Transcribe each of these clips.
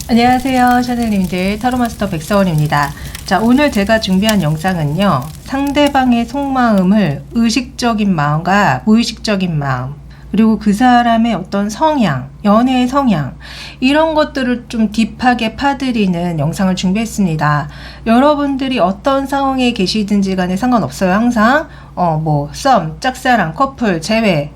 안녕하세요, 샤넬님들. 타로마스터 백서원입니다. 자, 오늘 제가 준비한 영상은요, 상대방의 속마음을 의식적인 마음과 무의식적인 마음, 그리고 그 사람의 어떤 성향, 연애의 성향, 이런 것들을 좀 딥하게 파드리는 영상을 준비했습니다. 여러분들이 어떤 상황에 계시든지 간에 상관없어요. 항상 썸, 짝사랑, 커플, 재회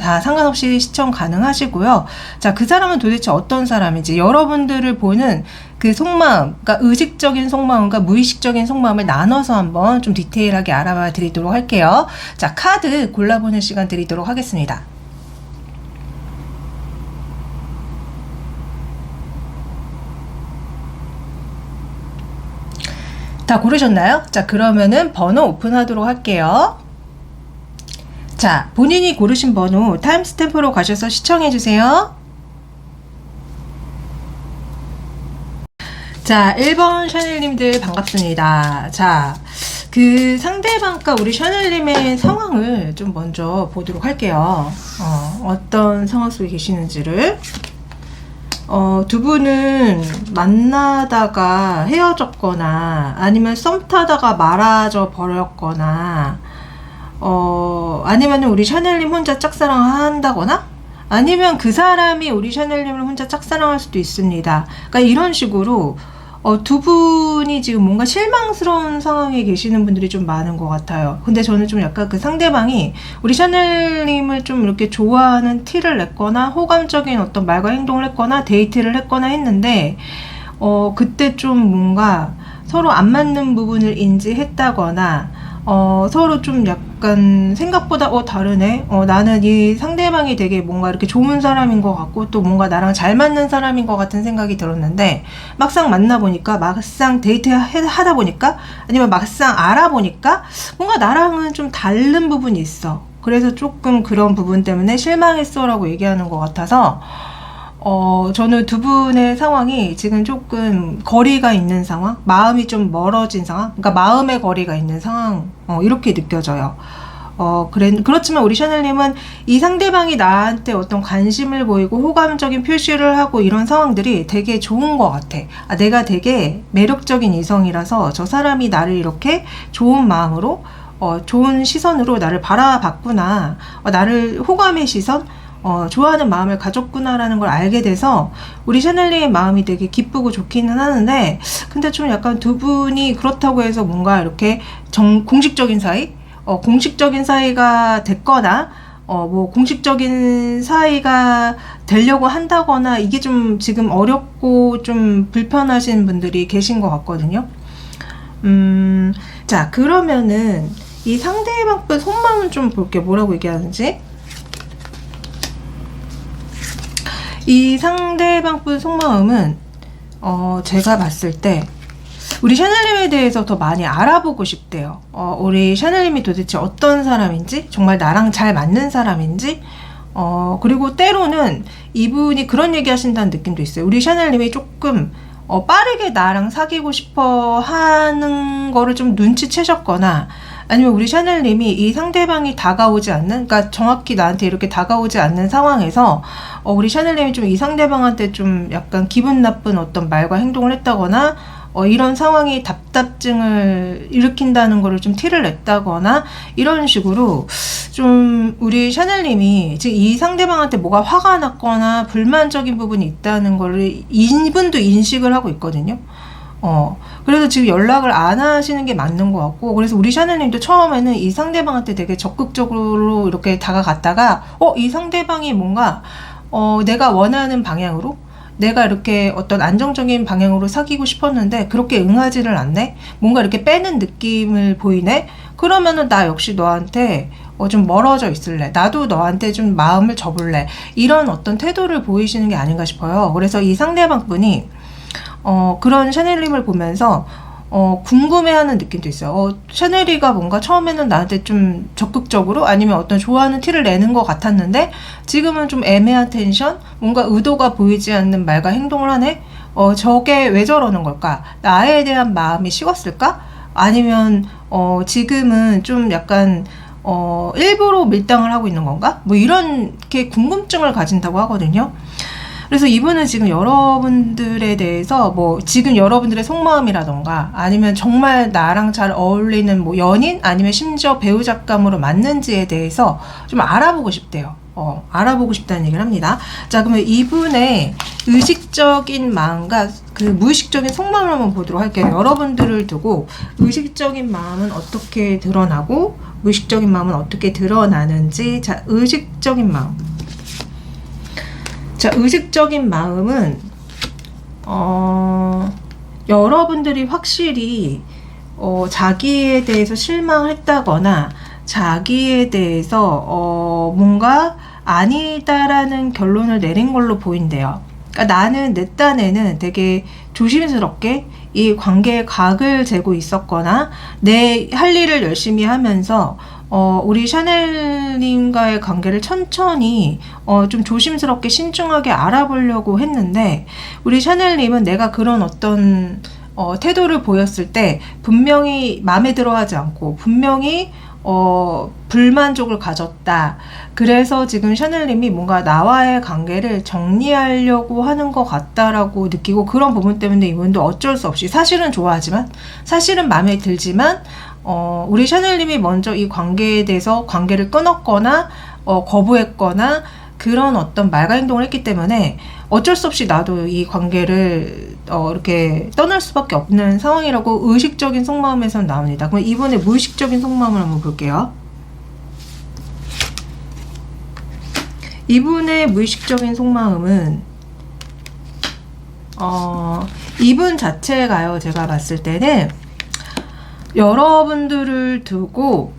다 상관없이 시청 가능하시고요. 자, 그 사람은 도대체 어떤 사람인지 여러분들을 보는 그 속마음, 그러니까 의식적인 속마음과 무의식적인 속마음을 나눠서 한번 좀 디테일하게 알아봐 드리도록 할게요. 자, 카드 골라보는 시간 드리도록 하겠습니다. 다 고르셨나요? 자, 그러면은 번호 오픈하도록 할게요. 자, 본인이 고르신 번호 타임스탬프로 가셔서 시청해주세요. 자, 1번 샤넬님들 반갑습니다. 자, 그 상대방과 우리 샤넬님의 상황을 좀 먼저 보도록 할게요. 어떤 상황 속에 계시는지를. 두 분은 만나다가 헤어졌거나 아니면 썸 타다가 말아져 버렸거나 아니면 우리 샤넬님 혼자 짝사랑 한다거나 아니면 그 사람이 우리 샤넬님을 혼자 짝사랑할 수도 있습니다. 그러니까 이런 식으로 두 분이 지금 뭔가 실망스러운 상황에 계시는 분들이 좀 많은 것 같아요. 근데 저는 좀 약간 그 상대방이 우리 샤넬님을 좀 이렇게 좋아하는 티를 냈거나 호감적인 어떤 말과 행동을 했거나 데이트를 했거나 했는데 그때 좀 뭔가 서로 안 맞는 부분을 인지했다거나 서로 좀 약간 생각보다 다르네. 나는 이 상대방이 되게 뭔가 이렇게 좋은 사람인 것 같고 또 뭔가 나랑 잘 맞는 사람인 것 같은 생각이 들었는데 막상 만나보니까 막상 데이트 하다 보니까 아니면 막상 알아보니까 뭔가 나랑은 좀 다른 부분이 있어. 그래서 조금 그런 부분 때문에 실망했어 라고 얘기하는 것 같아서 저는 두 분의 상황이 지금 조금 거리가 있는 상황, 마음이 좀 멀어진 상황, 그러니까 마음의 거리가 있는 상황, 이렇게 느껴져요. 그렇지만 우리 샤넬님은 이 상대방이 나한테 어떤 관심을 보이고 호감적인 표시를 하고 이런 상황들이 되게 좋은 것 같아. 내가 되게 매력적인 이성이라서 저 사람이 나를 이렇게 좋은 마음으로, 좋은 시선으로 나를 바라봤구나. 나를 호감의 시선, 좋아하는 마음을 가졌구나라는 걸 알게 돼서 우리 샤넬리의 마음이 되게 기쁘고 좋기는 하는데 근데 좀 약간 두 분이 그렇다고 해서 뭔가 이렇게 공식적인 사이? 공식적인 사이가 됐거나 공식적인 사이가 되려고 한다거나 이게 좀 지금 어렵고 좀 불편하신 분들이 계신 것 같거든요. 자, 그러면은 이 상대방 속마음 좀 볼게요. 뭐라고 얘기하는지. 이 상대방 분 속마음은 제가 봤을 때 우리 샤넬님에 대해서 더 많이 알아보고 싶대요. 우리 샤넬님이 도대체 어떤 사람인지, 정말 나랑 잘 맞는 사람인지, 그리고 때로는 이분이 그런 얘기 하신다는 느낌도 있어요. 우리 샤넬님이 조금 빠르게 나랑 사귀고 싶어 하는 거를 좀 눈치채셨거나 아니면 우리 샤넬님이 이 상대방이 다가오지 않는, 그러니까 정확히 나한테 이렇게 다가오지 않는 상황에서 우리 샤넬님이 좀 이 상대방한테 좀 약간 기분 나쁜 어떤 말과 행동을 했다거나 이런 상황이 답답증을 일으킨다는 거를 좀 티를 냈다거나 이런 식으로 좀 우리 샤넬님이 지금 이 상대방한테 뭐가 화가 났거나 불만적인 부분이 있다는 거를 이분도 인식을 하고 있거든요. 그래서 지금 연락을 안 하시는 게 맞는 것 같고, 그래서 우리 샤넬님도 처음에는 이 상대방한테 되게 적극적으로 이렇게 다가갔다가, 이 상대방이 뭔가, 내가 원하는 방향으로, 내가 이렇게 어떤 안정적인 방향으로 사귀고 싶었는데, 그렇게 응하지를 않네? 뭔가 이렇게 빼는 느낌을 보이네? 그러면은 나 역시 너한테, 좀 멀어져 있을래. 나도 너한테 좀 마음을 접을래. 이런 어떤 태도를 보이시는 게 아닌가 싶어요. 그래서 이 상대방 분이, 그런 샤넬님을 보면서 궁금해하는 느낌도 있어요. 샤넬이가 뭔가 처음에는 나한테 좀 적극적으로 아니면 어떤 좋아하는 티를 내는 것 같았는데 지금은 좀 애매한 텐션, 뭔가 의도가 보이지 않는 말과 행동을 하네. 저게 왜 저러는 걸까? 나에 대한 마음이 식었을까? 아니면 지금은 좀 약간 일부러 밀당을 하고 있는 건가? 뭐 이렇게 궁금증을 가진다고 하거든요. 그래서 이분은 지금 여러분들에 대해서 뭐 지금 여러분들의 속마음이라던가 아니면 정말 나랑 잘 어울리는 뭐 연인 아니면 심지어 배우작감으로 맞는지에 대해서 좀 알아보고 싶대요. 알아보고 싶다는 얘기를 합니다. 자, 그러면 이분의 의식적인 마음과 그 무의식적인 속마음을 한번 보도록 할게요. 여러분들을 두고 의식적인 마음은 어떻게 드러나고 무의식적인 마음은 어떻게 드러나는지. 자, 의식적인 마음. 자, 의식적인 마음은 여러분들이 확실히 자기에 대해서 실망을 했다거나 자기에 대해서 뭔가 아니다라는 결론을 내린 걸로 보인대요. 그러니까 나는 내 딴에는 되게 조심스럽게 이 관계에 각을 재고 있었거나 내 할 일을 열심히 하면서 우리 샤넬님과의 관계를 천천히 좀 조심스럽게 신중하게 알아보려고 했는데, 우리 샤넬님은 내가 그런 어떤 태도를 보였을 때 분명히 마음에 들어 하지 않고 분명히 불만족을 가졌다. 그래서 지금 샤넬님이 뭔가 나와의 관계를 정리하려고 하는 것 같다라고 느끼고, 그런 부분 때문에 이분도 어쩔 수 없이 사실은 좋아하지만 사실은 마음에 들지만 우리 샤넬님이 먼저 이 관계에 대해서 관계를 끊었거나 거부했거나 그런 어떤 말과 행동을 했기 때문에 어쩔 수 없이 나도 이 관계를 이렇게 떠날 수밖에 없는 상황이라고 의식적인 속마음에서 나옵니다. 그럼 이번에 무의식적인 속마음을 한번 볼게요. 이분의 무의식적인 속마음은 이분 자체가요, 제가 봤을 때는 여러분들을 두고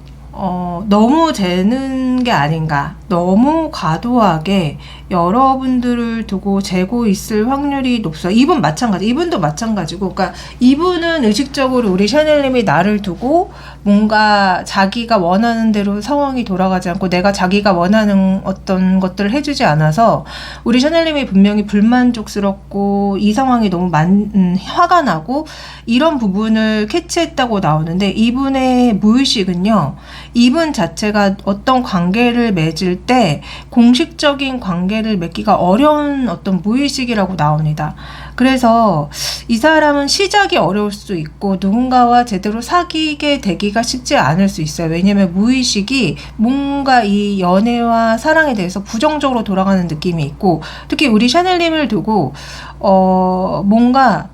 너무 재는 게 아닌가, 너무 과도하게 여러분들을 두고 재고 있을 확률이 높아요. 이분 마찬가지, 이분도 마찬가지고, 그러니까 이분은 의식적으로 우리 샤넬님이 나를 두고 뭔가 자기가 원하는 대로 상황이 돌아가지 않고 내가 자기가 원하는 어떤 것들을 해주지 않아서 우리 샤넬님이 분명히 불만족스럽고 이 상황이 너무 화가 나고 이런 부분을 캐치했다고 나오는데, 이분의 무의식은요, 이분 자체가 어떤 관계를 맺을 때 공식적인 관계를 맺기가 어려운 어떤 무의식이라고 나옵니다. 그래서 이 사람은 시작이 어려울 수 있고 누군가와 제대로 사귀게 되기가 쉽지 않을 수 있어요. 왜냐면 무의식이 뭔가 이 연애와 사랑에 대해서 부정적으로 돌아가는 느낌이 있고, 특히 우리 샤넬님을 두고 뭔가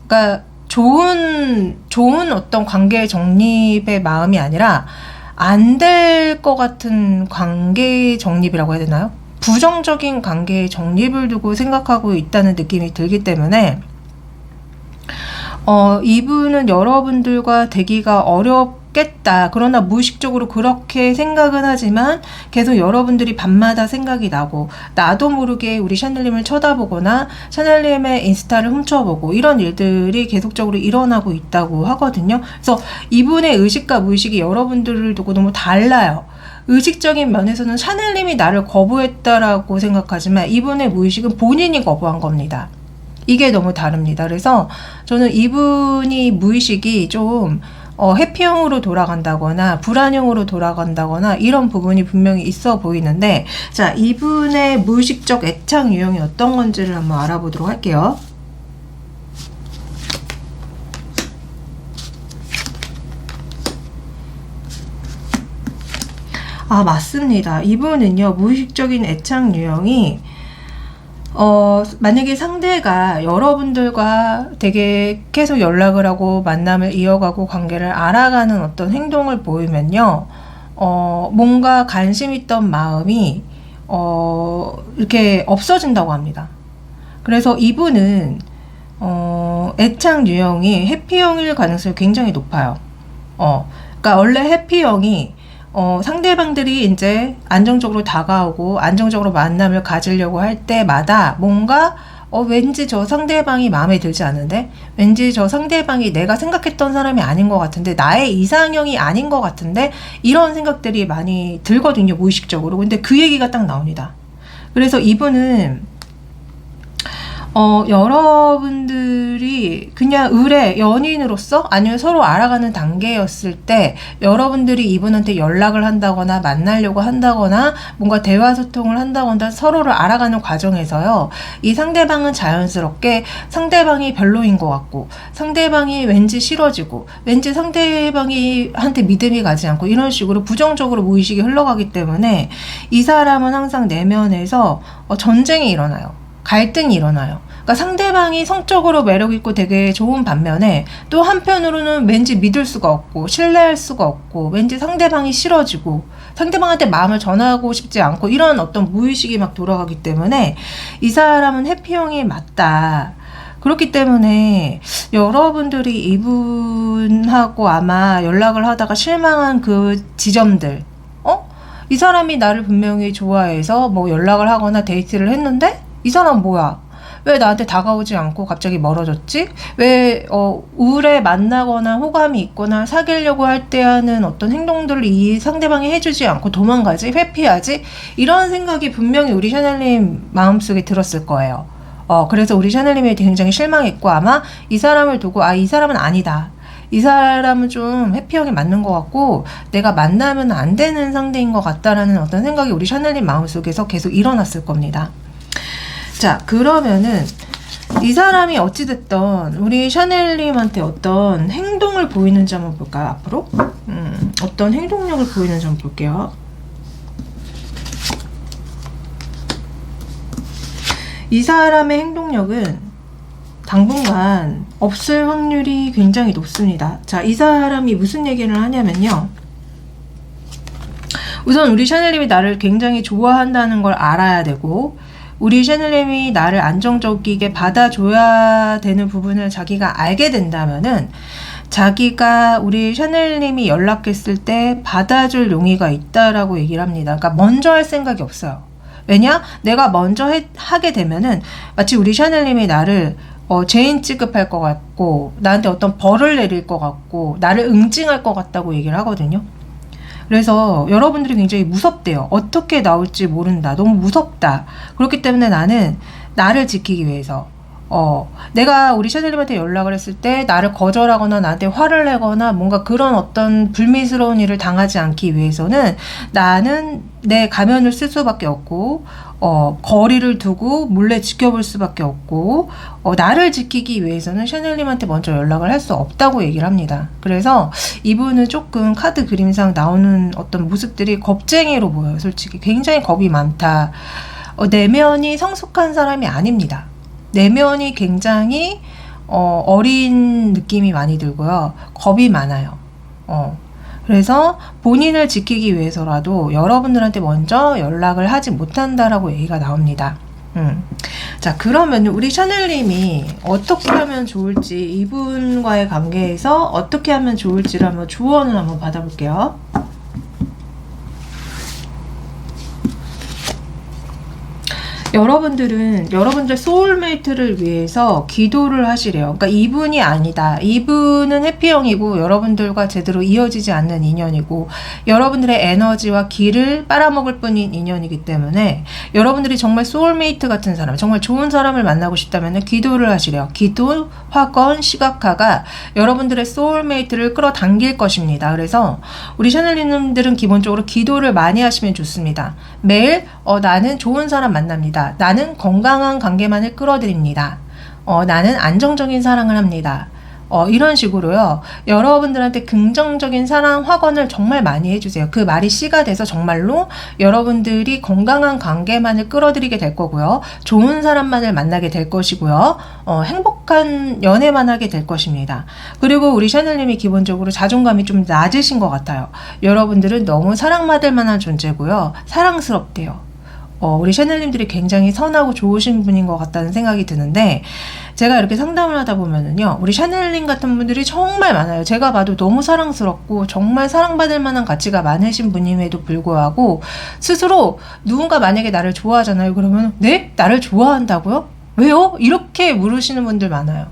그러니까 좋은 어떤 관계 정립의 마음이 아니라 안 될 것 같은 관계 정립이라고 해야 되나요? 부정적인 관계의 정립을 두고 생각하고 있다는 느낌이 들기 때문에 이분은 여러분들과 되기가 어렵겠다. 그러나 무의식적으로 그렇게 생각은 하지만 계속 여러분들이 밤마다 생각이 나고, 나도 모르게 우리 샤넬님을 쳐다보거나 샤넬님의 인스타를 훔쳐보고 이런 일들이 계속적으로 일어나고 있다고 하거든요. 그래서 이분의 의식과 무의식이 여러분들을 두고 너무 달라요. 의식적인 면에서는 샤넬님이 나를 거부했다라고 생각하지만 이분의 무의식은 본인이 거부한 겁니다. 이게 너무 다릅니다. 그래서 저는 이분이 무의식이 좀 해피형으로 돌아간다거나 불안형으로 돌아간다거나 이런 부분이 분명히 있어 보이는데, 자, 이분의 무의식적 애착 유형이 어떤 건지를 한번 알아보도록 할게요. 아, 맞습니다. 이분은요, 무의식적인 애착 유형이 만약에 상대가 여러분들과 되게 계속 연락을 하고 만남을 이어가고 관계를 알아가는 어떤 행동을 보이면요, 뭔가 관심 있던 마음이 이렇게 없어진다고 합니다. 그래서 이분은 애착 유형이 해피형일 가능성이 굉장히 높아요. 그러니까 원래 해피형이 상대방들이 이제 안정적으로 다가오고 안정적으로 만남을 가지려고 할 때마다 뭔가 왠지 저 상대방이 마음에 들지 않은데, 왠지 저 상대방이 내가 생각했던 사람이 아닌 것 같은데, 나의 이상형이 아닌 것 같은데, 이런 생각들이 많이 들거든요, 무의식적으로. 근데 그 얘기가 딱 나옵니다. 그래서 이분은 여러분들이 그냥 의뢰 연인으로서 아니면 서로 알아가는 단계였을 때 여러분들이 이분한테 연락을 한다거나 만나려고 한다거나 뭔가 대화 소통을 한다거나 서로를 알아가는 과정에서요. 이 상대방은 자연스럽게 상대방이 별로인 것 같고 상대방이 왠지 싫어지고 왠지 상대방이 한테 믿음이 가지 않고 이런 식으로 부정적으로 무의식이 흘러가기 때문에 이 사람은 항상 내면에서 전쟁이 일어나요. 갈등이 일어나요. 그러니까 상대방이 성적으로 매력있고 되게 좋은 반면에 또 한편으로는 왠지 믿을 수가 없고 신뢰할 수가 없고 왠지 상대방이 싫어지고 상대방한테 마음을 전하고 싶지 않고 이런 어떤 무의식이 막 돌아가기 때문에 이 사람은 해피형이 맞다. 그렇기 때문에 여러분들이 이분하고 아마 연락을 하다가 실망한 그 지점들, 이 사람이 나를 분명히 좋아해서 뭐 연락을 하거나 데이트를 했는데 이 사람 뭐야? 왜 나한테 다가오지 않고 갑자기 멀어졌지? 왜 우울해 만나거나 호감이 있거나 사귀려고 할 때 하는 어떤 행동들을 이 상대방이 해주지 않고 도망가지? 회피하지? 이런 생각이 분명히 우리 샤넬님 마음속에 들었을 거예요. 그래서 우리 샤넬님이 굉장히 실망했고 아마 이 사람을 두고 이 사람은 아니다. 이 사람은 좀 회피형이 맞는 것 같고 내가 만나면 안 되는 상대인 것 같다라는 어떤 생각이 우리 샤넬님 마음속에서 계속 일어났을 겁니다. 자, 그러면은 이 사람이 어찌됐던 우리 샤넬님한테 어떤 행동을 보이는지 한번 볼까요? 앞으로? 어떤 행동력을 보이는지 한번 볼게요. 이 사람의 행동력은 당분간 없을 확률이 굉장히 높습니다. 자, 이 사람이 무슨 얘기를 하냐면요. 우선 우리 샤넬님이 나를 굉장히 좋아한다는 걸 알아야 되고 우리 샤넬님이 나를 안정적이게 받아줘야 되는 부분을 자기가 알게 된다면은 자기가 우리 샤넬님이 연락했을 때 받아줄 용의가 있다라고 얘기를 합니다. 그러니까 먼저 할 생각이 없어요. 왜냐? 내가 먼저 하게 되면은 마치 우리 샤넬님이 나를 죄인 취급할 것 같고 나한테 어떤 벌을 내릴 것 같고 나를 응징할 것 같다고 얘기를 하거든요. 그래서 여러분들이 굉장히 무섭대요. 어떻게 나올지 모른다. 너무 무섭다. 그렇기 때문에 나는 나를 지키기 위해서 내가 우리 샤넬님한테 연락을 했을 때 나를 거절하거나 나한테 화를 내거나 뭔가 그런 어떤 불미스러운 일을 당하지 않기 위해서는 나는 내 가면을 쓸 수밖에 없고 거리를 두고 몰래 지켜볼 수밖에 없고 나를 지키기 위해서는 샤넬님한테 먼저 연락을 할 수 없다고 얘기를 합니다. 그래서 이분은 조금 카드 그림상 나오는 어떤 모습들이 겁쟁이로 보여요. 솔직히 굉장히 겁이 많다. 내면이 성숙한 사람이 아닙니다. 내면이 굉장히 어린 느낌이 많이 들고요. 겁이 많아요. 그래서 본인을 지키기 위해서라도 여러분들한테 먼저 연락을 하지 못한다라고 얘기가 나옵니다. 자, 그러면 우리 샤넬님이 어떻게 하면 좋을지 이분과의 관계에서 어떻게 하면 좋을지를 한번 조언을 한번 받아볼게요. 여러분들은 여러분들 소울메이트를 위해서 기도를 하시래요. 그러니까 이분이 아니다. 이분은 해피형이고 여러분들과 제대로 이어지지 않는 인연이고 여러분들의 에너지와 기를 빨아먹을 뿐인 인연이기 때문에 여러분들이 정말 소울메이트 같은 사람, 정말 좋은 사람을 만나고 싶다면 기도를 하시래요. 기도, 화건, 시각화가 여러분들의 소울메이트를 끌어당길 것입니다. 그래서 우리 샤넬님들은 기본적으로 기도를 많이 하시면 좋습니다. 매일 나는 좋은 사람 만납니다. 나는 건강한 관계만을 끌어들입니다. 나는 안정적인 사랑을 합니다. 이런 식으로요. 여러분들한테 긍정적인 사랑 확언을 정말 많이 해주세요. 그 말이 씨가 돼서 정말로 여러분들이 건강한 관계만을 끌어들이게 될 거고요. 좋은 사람만을 만나게 될 것이고요. 행복한 연애만 하게 될 것입니다. 그리고 우리 샤넬님이 기본적으로 자존감이 좀 낮으신 것 같아요. 여러분들은 너무 사랑받을 만한 존재고요. 사랑스럽대요. 우리 샤넬님들이 굉장히 선하고 좋으신 분인 것 같다는 생각이 드는데 제가 이렇게 상담을 하다 보면은요 우리 샤넬님 같은 분들이 정말 많아요. 제가 봐도 너무 사랑스럽고 정말 사랑받을 만한 가치가 많으신 분임에도 불구하고 스스로 누군가 만약에 나를 좋아하잖아요. 그러면 네? 나를 좋아한다고요? 왜요? 이렇게 물으시는 분들 많아요.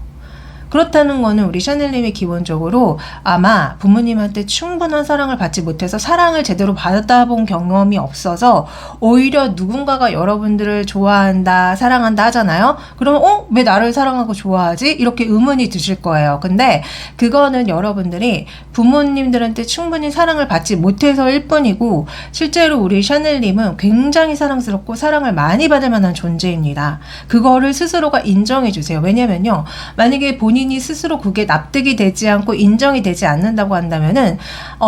그렇다는 거는 우리 샤넬님이 기본적으로 아마 부모님한테 충분한 사랑을 받지 못해서 사랑을 제대로 받아본 경험이 없어서 오히려 누군가가 여러분들을 좋아한다, 사랑한다 하잖아요. 그러면 왜 나를 사랑하고 좋아하지? 이렇게 의문이 드실 거예요. 근데 그거는 여러분들이 부모님들한테 충분히 사랑을 받지 못해서일 뿐이고, 실제로 우리 샤넬님은 굉장히 사랑스럽고 사랑을 많이 받을 만한 존재입니다. 그거를 스스로가 인정해 주세요. 왜냐면요, 만약에 본인이 스스로 그게 납득이 되지 않고 인정이 되지 않는다고 한다면은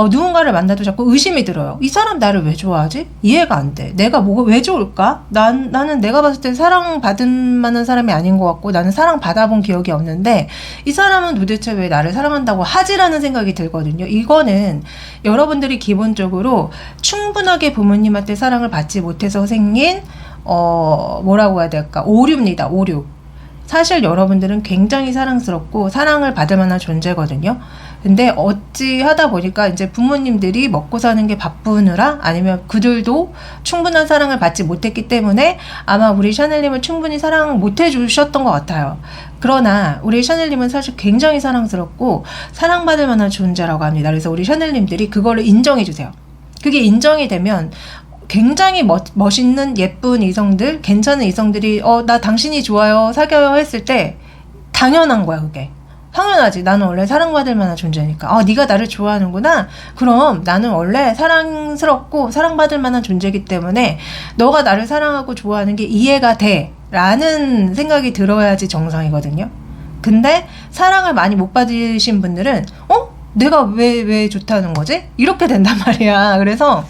누군가를 만나도 자꾸 의심이 들어요. 이 사람 나를 왜 좋아하지? 이해가 안 돼. 내가 뭐가 왜 좋을까? 나는 내가 봤을 때 사랑받을 만한 사람이 아닌 것 같고, 나는 사랑받아본 기억이 없는데 이 사람은 도대체 왜 나를 사랑한다고 하지라는 생각이 들거든요. 이거는 여러분들이 기본적으로 충분하게 부모님한테 사랑을 받지 못해서 생긴 뭐라고 해야 될까? 오류입니다. 오류. 사실 여러분들은 굉장히 사랑스럽고 사랑을 받을 만한 존재거든요. 근데 어찌 하다 보니까 이제 부모님들이 먹고 사는 게 바쁘느라, 아니면 그들도 충분한 사랑을 받지 못했기 때문에 아마 우리 샤넬님을 충분히 사랑 못 해주셨던 것 같아요. 그러나 우리 샤넬님은 사실 굉장히 사랑스럽고 사랑받을 만한 존재라고 합니다. 그래서 우리 샤넬님들이 그거를 인정해 주세요. 그게 인정이 되면 굉장히 멋있는 예쁜 이성들, 괜찮은 이성들이 나 당신이 좋아요, 사겨요 했을 때 당연한 거야. 그게 당연하지. 나는 원래 사랑받을 만한 존재니까. 네가 나를 좋아하는구나. 그럼 나는 원래 사랑스럽고 사랑받을 만한 존재이기 때문에 너가 나를 사랑하고 좋아하는 게 이해가 돼 라는 생각이 들어야지 정상이거든요. 근데 사랑을 많이 못 받으신 분들은 내가 왜 좋다는 거지? 이렇게 된단 말이야. 그래서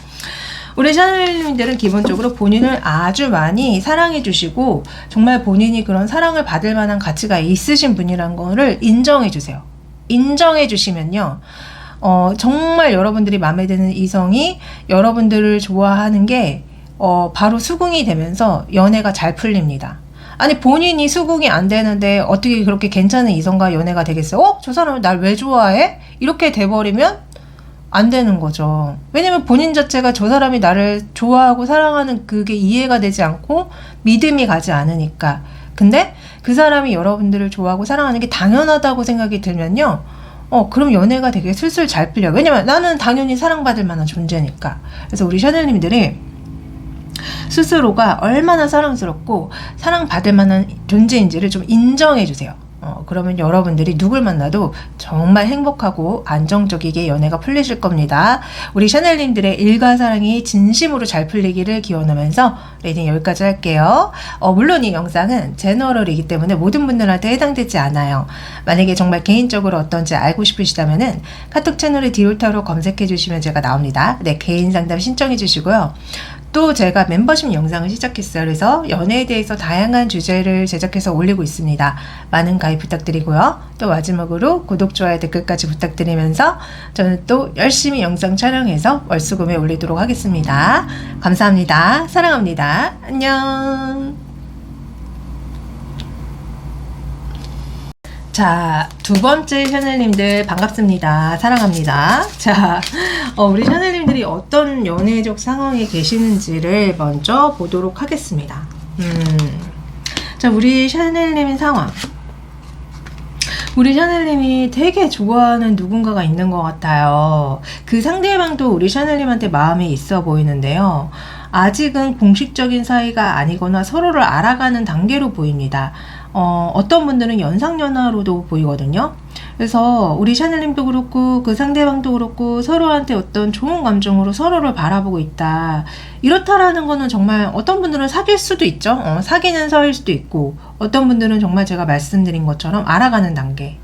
우리 샤넬님들은 기본적으로 본인을 아주 많이 사랑해 주시고 정말 본인이 그런 사랑을 받을 만한 가치가 있으신 분이란 거를 인정해 주세요. 인정해 주시면요, 정말 여러분들이 마음에 드는 이성이 여러분들을 좋아하는 게 바로 수긍이 되면서 연애가 잘 풀립니다. 아니, 본인이 수긍이 안 되는데 어떻게 그렇게 괜찮은 이성과 연애가 되겠어요? 저 사람은 날 왜 좋아해? 이렇게 돼버리면 안 되는 거죠. 왜냐면 본인 자체가 저 사람이 나를 좋아하고 사랑하는 그게 이해가 되지 않고 믿음이 가지 않으니까. 근데 그 사람이 여러분들을 좋아하고 사랑하는 게 당연하다고 생각이 들면요, 그럼 연애가 되게 슬슬 잘 풀려요. 왜냐면 나는 당연히 사랑받을 만한 존재니까. 그래서 우리 샤넬님들이 스스로가 얼마나 사랑스럽고 사랑받을 만한 존재인지를 좀 인정해 주세요. 그러면 여러분들이 누굴 만나도 정말 행복하고 안정적이게 연애가 풀리실 겁니다. 우리 샤넬님들의 일과 사랑이 진심으로 잘 풀리기를 기원하면서 리딩 여기까지 할게요. 물론 이 영상은 제너럴이기 때문에 모든 분들한테 해당되지 않아요. 만약에 정말 개인적으로 어떤지 알고 싶으시다면은 카톡 채널에 디올타로 검색해 주시면 제가 나옵니다. 네, 개인 상담 신청해 주시고요. 또 제가 멤버십 영상을 시작했어요. 그래서 연애에 대해서 다양한 주제를 제작해서 올리고 있습니다. 많은 가입 부탁드리고요. 또 마지막으로 구독, 좋아요, 댓글까지 부탁드리면서 저는 또 열심히 영상 촬영해서 월수금에 올리도록 하겠습니다. 감사합니다. 사랑합니다. 안녕. 자, 두 번째 샤넬님들 반갑습니다. 사랑합니다. 자, 우리 샤넬님들이 어떤 연애적 상황에 계시는지를 먼저 보도록 하겠습니다. 자, 우리 샤넬님 상황. 우리 샤넬님이 되게 좋아하는 누군가가 있는 것 같아요. 그 상대방도 우리 샤넬님한테 마음이 있어 보이는데요. 아직은 공식적인 사이가 아니거나 서로를 알아가는 단계로 보입니다. 어떤 분들은 연상연하로도 보이거든요. 그래서 우리 샤넬님도 그렇고 그 상대방도 그렇고 서로한테 어떤 좋은 감정으로 서로를 바라보고 있다. 이렇다라는 거는 정말 어떤 분들은 사귈 수도 있죠. 사귀는 사이일 수도 있고, 어떤 분들은 정말 제가 말씀드린 것처럼 알아가는 단계,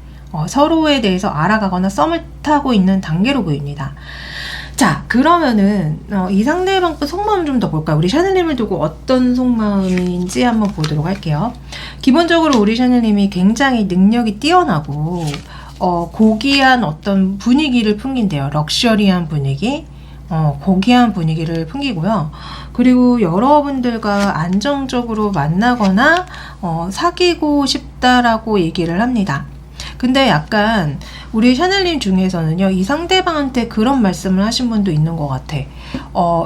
서로에 대해서 알아가거나 썸을 타고 있는 단계로 보입니다. 자, 그러면은 이 상대방 속마음 좀 더 볼까요? 우리 샤넬님을 두고 어떤 속마음인지 한번 보도록 할게요. 기본적으로 우리 샤넬님이 굉장히 능력이 뛰어나고 고귀한 어떤 분위기를 풍긴대요. 럭셔리한 분위기, 고귀한 분위기를 풍기고요. 그리고 여러분들과 안정적으로 만나거나 사귀고 싶다라고 얘기를 합니다. 근데 약간 우리 샤넬님 중에서는요, 이 상대방한테 그런 말씀을 하신 분도 있는 것 같아.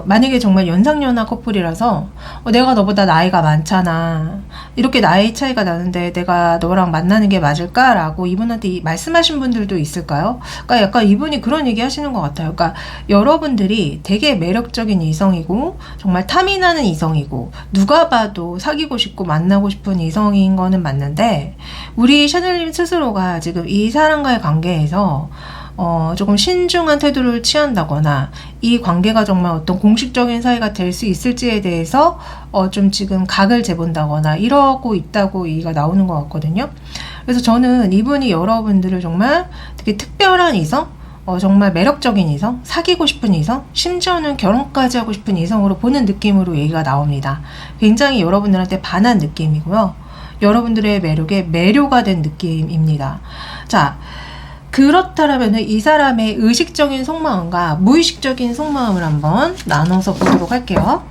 만약에 정말 연상연하 커플이라서 내가 너보다 나이가 많잖아, 이렇게 나이 차이가 나는데 내가 너랑 만나는 게 맞을까? 라고 이분한테 말씀하신 분들도 있을까요? 그러니까 약간 이분이 그런 얘기 하시는 것 같아요. 그러니까 여러분들이 되게 매력적인 이성이고 정말 탐이 나는 이성이고 누가 봐도 사귀고 싶고 만나고 싶은 이성인 거는 맞는데, 우리 샤넬님 스스로가 지금 이 사람과의 관계에서 조금 신중한 태도를 취한다거나 이 관계가 정말 어떤 공식적인 사이가 될 수 있을지에 대해서 좀 지금 각을 재본다거나 이러고 있다고 얘기가 나오는 것 같거든요. 그래서 저는 이분이 여러분들을 정말 되게 특별한 이성, 정말 매력적인 이성, 사귀고 싶은 이성, 심지어는 결혼까지 하고 싶은 이성으로 보는 느낌으로 얘기가 나옵니다. 굉장히 여러분들한테 반한 느낌이고요. 여러분들의 매력에 매료가 된 느낌입니다. 자, 그렇다면 이 사람의 의식적인 속마음과 무의식적인 속마음을 한번 나눠서 보도록 할게요.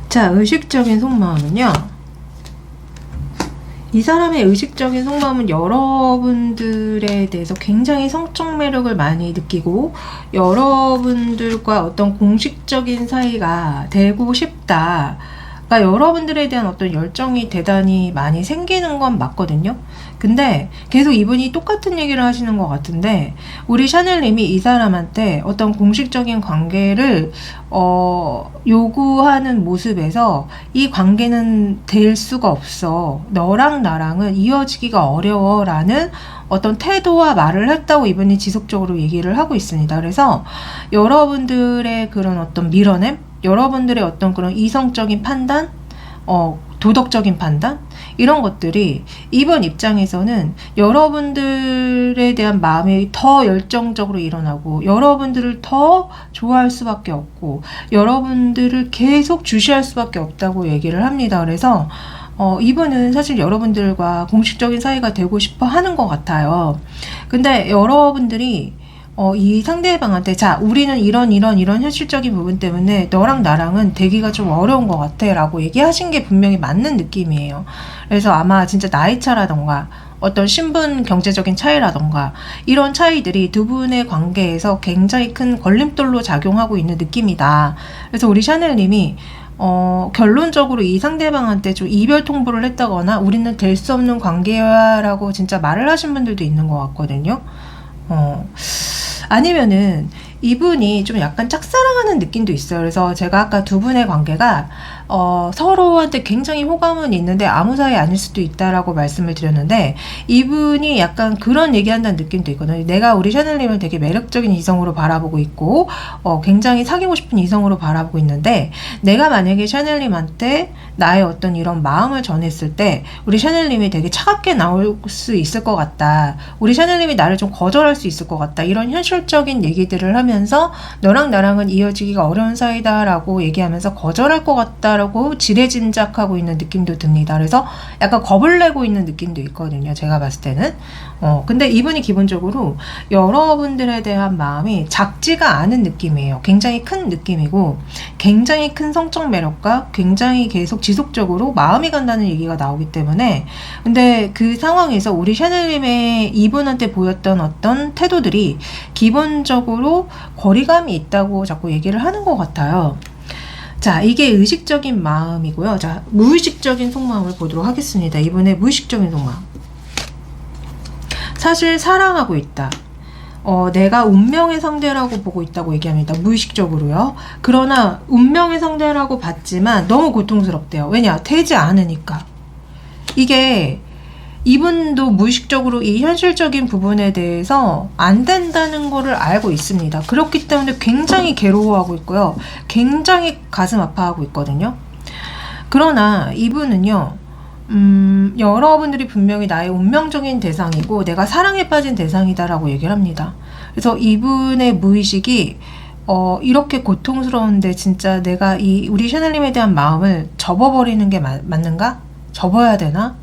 자, 의식적인 속마음은요, 이 사람의 의식적인 속마음은 여러분들에 대해서 굉장히 성적 매력을 많이 느끼고 여러분들과 어떤 공식적인 사이가 되고 싶다, 그러니까 여러분들에 대한 어떤 열정이 대단히 많이 생기는 건 맞거든요. 근데 계속 이분이 똑같은 얘기를 하시는 것 같은데, 우리 샤넬님이 이 사람한테 어떤 공식적인 관계를 요구하는 모습에서 이 관계는 될 수가 없어, 너랑 나랑은 이어지기가 어려워 라는 어떤 태도와 말을 했다고 이분이 지속적으로 얘기를 하고 있습니다. 그래서 여러분들의 그런 어떤 밀어냄, 여러분들의 어떤 그런 이성적인 판단, 도덕적인 판단, 이런 것들이 이번 입장에서는 여러분들에 대한 마음이 더 열정적으로 일어나고 여러분들을 더 좋아할 수밖에 없고 여러분들을 계속 주시할 수밖에 없다고 얘기를 합니다. 그래서 이분은 사실 여러분들과 공식적인 사이가 되고 싶어 하는 것 같아요. 근데 여러분들이 이 상대방한테, 자, 우리는 이런 현실적인 부분 때문에 너랑 나랑은 되기가 좀 어려운 것 같아 라고 얘기하신 게 분명히 맞는 느낌이에요. 그래서 아마 진짜 나이 차라던가 어떤 신분 경제적인 차이라던가 이런 차이들이 두 분의 관계에서 굉장히 큰 걸림돌로 작용하고 있는 느낌이다. 그래서 우리 샤넬님이 결론적으로 이 상대방한테 좀 이별 통보를 했다거나 우리는 될 수 없는 관계야 라고 진짜 말을 하신 분들도 있는 것 같거든요. 아니면은 이분이 좀 약간 짝사랑하는 느낌도 있어요. 그래서 제가 아까 두 분의 관계가 서로한테 굉장히 호감은 있는데 아무 사이 아닐 수도 있다라고 말씀을 드렸는데, 이분이 약간 그런 얘기한다는 느낌도 있거든요. 내가 우리 샤넬님을 되게 매력적인 이성으로 바라보고 있고 굉장히 사귀고 싶은 이성으로 바라보고 있는데, 내가 만약에 샤넬님한테 나의 어떤 이런 마음을 전했을 때 우리 샤넬님이 되게 차갑게 나올 수 있을 것 같다, 우리 샤넬님이 나를 좀 거절할 수 있을 것 같다, 이런 현실적인 얘기들을 하면서 너랑 나랑은 이어지기가 어려운 사이다 라고 얘기하면서 거절할 것 같다 라고 지레짐작하고 있는 느낌도 듭니다. 그래서 약간 겁을 내고 있는 느낌도 있거든요, 제가 봤을 때는. 근데 이분이 기본적으로 여러분들에 대한 마음이 작지가 않은 느낌이에요. 굉장히 큰 느낌이고 굉장히 큰 성적 매력과 굉장히 계속 지속적으로 마음이 간다는 얘기가 나오기 때문에, 근데 그 상황에서 우리 샤넬님의 이분한테 보였던 어떤 태도들이 기본적으로 거리감이 있다고 자꾸 얘기를 하는 것 같아요. 자, 이게 의식적인 마음이고요. 자, 무의식적인 속마음을 보도록 하겠습니다. 이분의 무의식적인 속마음. 사실 사랑하고 있다, 내가 운명의 상대라고 보고 있다고 얘기합니다. 무의식적으로요. 그러나 운명의 상대라고 봤지만 너무 고통스럽대요. 왜냐? 되지 않으니까. 이게 이분도 무의식적으로 이 현실적인 부분에 대해서 안 된다는 거를 알고 있습니다. 그렇기 때문에 굉장히 괴로워하고 있고요. 굉장히 가슴 아파하고 있거든요. 그러나 이분은요, 여러분들이 분명히 나의 운명적인 대상이고 내가 사랑에 빠진 대상이다라고 얘기를 합니다. 그래서 이분의 무의식이 이렇게 고통스러운데 진짜 내가 우리 샤넬님에 대한 마음을 접어버리는 게 맞는가? 접어야 되나?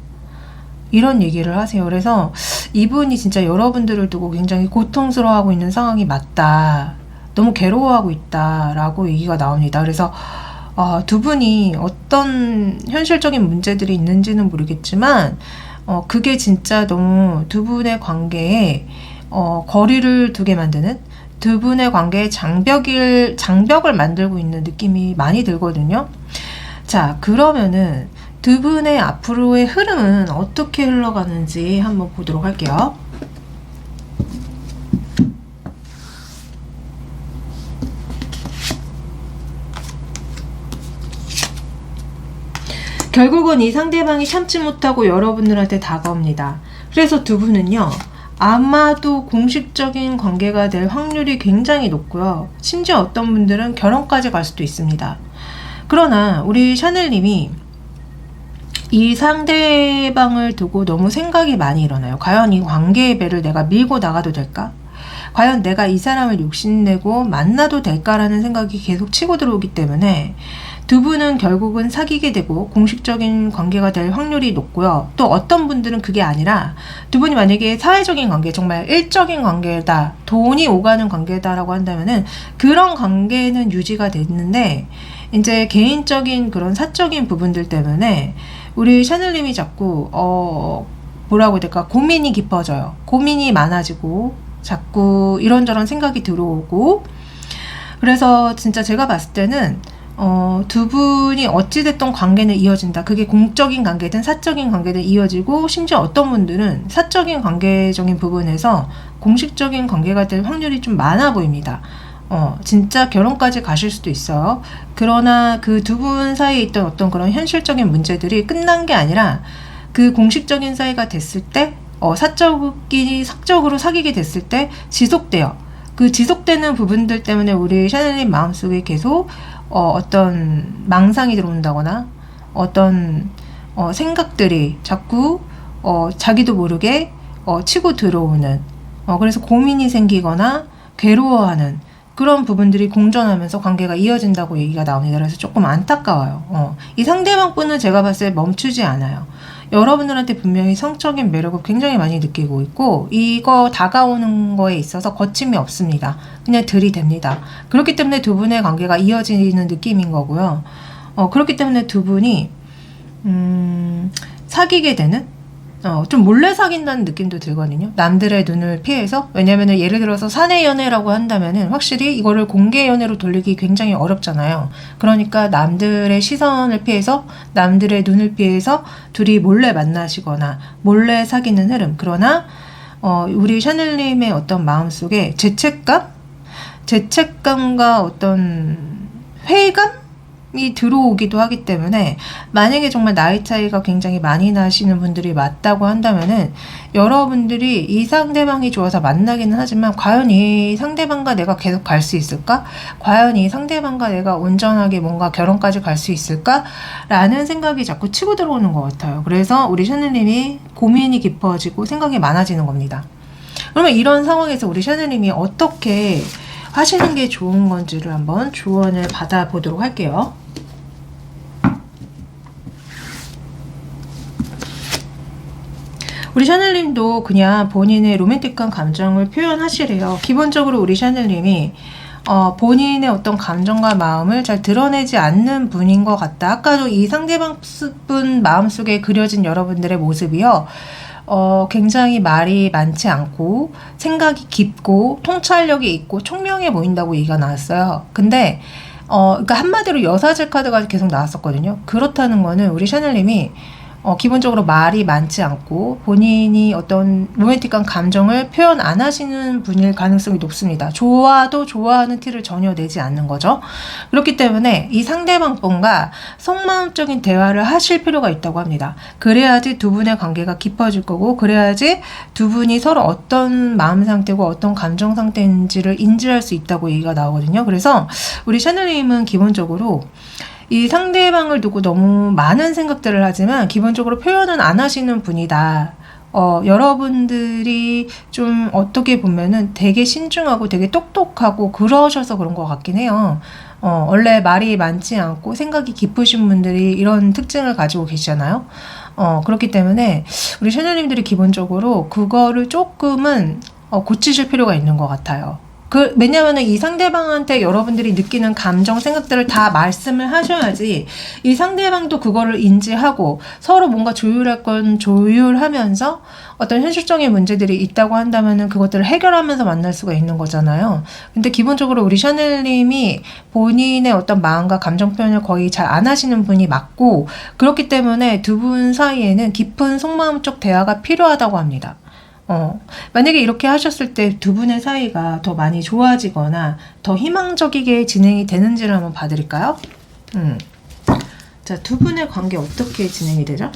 이런 얘기를 하세요. 그래서 이분이 진짜 여러분들을 두고 굉장히 고통스러워하고 있는 상황이 맞다, 너무 괴로워하고 있다 라고 얘기가 나옵니다. 그래서 두 분이 어떤 현실적인 문제들이 있는지는 모르겠지만 그게 진짜 너무 두 분의 관계에 거리를 두게 만드는, 두 분의 관계에 장벽을 만들고 있는 느낌이 많이 들거든요. 자, 그러면은 두 분의 앞으로의 흐름은 어떻게 흘러가는지 한번 보도록 할게요. 결국은 이 상대방이 참지 못하고 여러분들한테 다가옵니다. 그래서 두 분은요, 아마도 공식적인 관계가 될 확률이 굉장히 높고요. 심지어 어떤 분들은 결혼까지 갈 수도 있습니다. 그러나 우리 샤넬님이 이 상대방을 두고 너무 생각이 많이 일어나요. 과연 이 관계의 배를 내가 밀고 나가도 될까? 과연 내가 이 사람을 욕심내고 만나도 될까라는 생각이 계속 치고 들어오기 때문에 두 분은 결국은 사귀게 되고 공식적인 관계가 될 확률이 높고요. 또 어떤 분들은 그게 아니라 두 분이 만약에 사회적인 관계, 정말 일적인 관계다, 돈이 오가는 관계다라고 한다면은 그런 관계는 유지가 됐는데 이제 개인적인 그런 사적인 부분들 때문에 우리 샤넬님이 자꾸 뭐라고 해야 될까, 고민이 깊어져요. 고민이 많아지고 자꾸 이런저런 생각이 들어오고, 그래서 진짜 제가 봤을 때는 두 분이 어찌됐든 관계는 이어진다. 그게 공적인 관계든 사적인 관계든 이어지고, 심지어 어떤 분들은 사적인 관계적인 부분에서 공식적인 관계가 될 확률이 좀 많아 보입니다. 진짜 결혼까지 가실 수도 있어요. 그러나 그 두 분 사이에 있던 어떤 그런 현실적인 문제들이 끝난 게 아니라 그 공식적인 사이가 됐을 때, 사적으로 사귀게 됐을 때 지속돼요. 그 지속되는 부분들 때문에 우리 샤넬님 마음속에 계속 어떤 망상이 들어온다거나 어떤 생각들이 자꾸 자기도 모르게 치고 들어오는, 그래서 고민이 생기거나 괴로워하는 그런 부분들이 공존하면서 관계가 이어진다고 얘기가 나옵니다. 그래서 조금 안타까워요. 이 상대방 분은 제가 봤을 때 멈추지 않아요. 여러분들한테 분명히 성적인 매력을 굉장히 많이 느끼고 있고, 이거 다가오는 거에 있어서 거침이 없습니다. 그냥 들이댑니다. 그렇기 때문에 두 분의 관계가 이어지는 느낌인 거고요. 그렇기 때문에 두 분이 사귀게 되는, 좀 몰래 사귄다는 느낌도 들거든요. 남들의 눈을 피해서. 왜냐면은 예를 들어서 사내 연애라고 한다면은 확실히 이거를 공개 연애로 돌리기 굉장히 어렵잖아요. 그러니까 남들의 시선을 피해서, 남들의 눈을 피해서 둘이 몰래 만나시거나 몰래 사귀는 흐름. 그러나 우리 샤넬님의 어떤 마음속에 죄책감과 어떤 회의감이 들어오기도 하기 때문에, 만약에 정말 나이 차이가 굉장히 많이 나시는 분들이 맞다고 한다면은 여러분들이 이 상대방이 좋아서 만나기는 하지만 과연 이 상대방과 내가 계속 갈 수 있을까? 과연 이 상대방과 내가 온전하게 뭔가 결혼까지 갈 수 있을까? 라는 생각이 자꾸 치고 들어오는 것 같아요. 그래서 우리 샤넬님이 고민이 깊어지고 생각이 많아지는 겁니다. 그러면 이런 상황에서 우리 샤넬님이 어떻게 하시는 게 좋은 건지를 한번 조언을 받아보도록 할게요. 우리 샤넬님도 그냥 본인의 로맨틱한 감정을 표현하시래요. 기본적으로 우리 샤넬님이 본인의 어떤 감정과 마음을 잘 드러내지 않는 분인 것 같다. 아까도 이 상대방 분 마음속에 그려진 여러분들의 모습이요, 굉장히 말이 많지 않고 생각이 깊고 통찰력이 있고 총명해 보인다고 얘기가 나왔어요. 근데 그러니까 한마디로 여사질 카드가 계속 나왔었거든요. 그렇다는 거는 우리 샤넬님이 기본적으로 말이 많지 않고 본인이 어떤 로맨틱한 감정을 표현 안 하시는 분일 가능성이 높습니다. 좋아도 좋아하는 티를 전혀 내지 않는 거죠. 그렇기 때문에 이 상대방 분과 속마음적인 대화를 하실 필요가 있다고 합니다. 그래야지 두 분의 관계가 깊어질 거고, 그래야지 두 분이 서로 어떤 마음 상태고 어떤 감정 상태인지를 인지할 수 있다고 얘기가 나오거든요. 그래서 우리 샤넬님은 기본적으로 이 상대방을 두고 너무 많은 생각들을 하지만 기본적으로 표현은 안 하시는 분이다. 여러분들이 좀 어떻게 보면은 되게 신중하고 되게 똑똑하고 그러셔서 그런 것 같긴 해요. 원래 말이 많지 않고 생각이 깊으신 분들이 이런 특징을 가지고 계시잖아요. 그렇기 때문에 우리 샤넬님들이 기본적으로 그거를 조금은 고치실 필요가 있는 것 같아요. 왜냐면은 이 상대방한테 여러분들이 느끼는 감정, 생각들을 다 말씀을 하셔야지 이 상대방도 그거를 인지하고 서로 뭔가 조율할 건 조율하면서 어떤 현실적인 문제들이 있다고 한다면은 그것들을 해결하면서 만날 수가 있는 거잖아요. 근데 기본적으로 우리 샤넬님이 본인의 어떤 마음과 감정 표현을 거의 잘 안 하시는 분이 맞고, 그렇기 때문에 두 분 사이에는 깊은 속마음적 대화가 필요하다고 합니다. 만약에 이렇게 하셨을 때 두 분의 사이가 더 많이 좋아지거나 더 희망적이게 진행이 되는지를 한번 봐드릴까요? 자, 두 분의 관계 어떻게 진행이 되죠?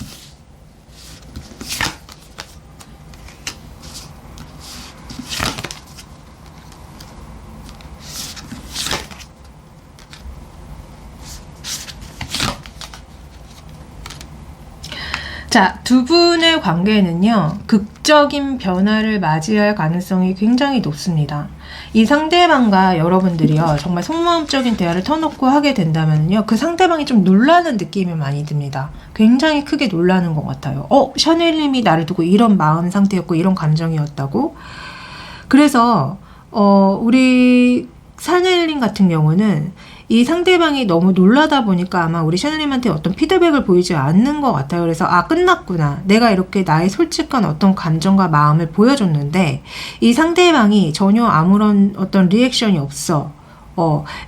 자, 두 분의 관계는요, 극적인 변화를 맞이할 가능성이 굉장히 높습니다. 이 상대방과 여러분들이요, 정말 속마음적인 대화를 터놓고 하게 된다면요, 그 상대방이 좀 놀라는 느낌이 많이 듭니다. 굉장히 크게 놀라는 것 같아요. 샤넬님이 나를 두고 이런 마음 상태였고, 이런 감정이었다고? 그래서, 우리 샤넬님 같은 경우는 이 상대방이 너무 놀라다 보니까 아마 우리 샤넬님한테 어떤 피드백을 보이지 않는 것 같아요. 그래서 끝났구나. 내가 이렇게 나의 솔직한 어떤 감정과 마음을 보여줬는데 이 상대방이 전혀 아무런 어떤 리액션이 없어.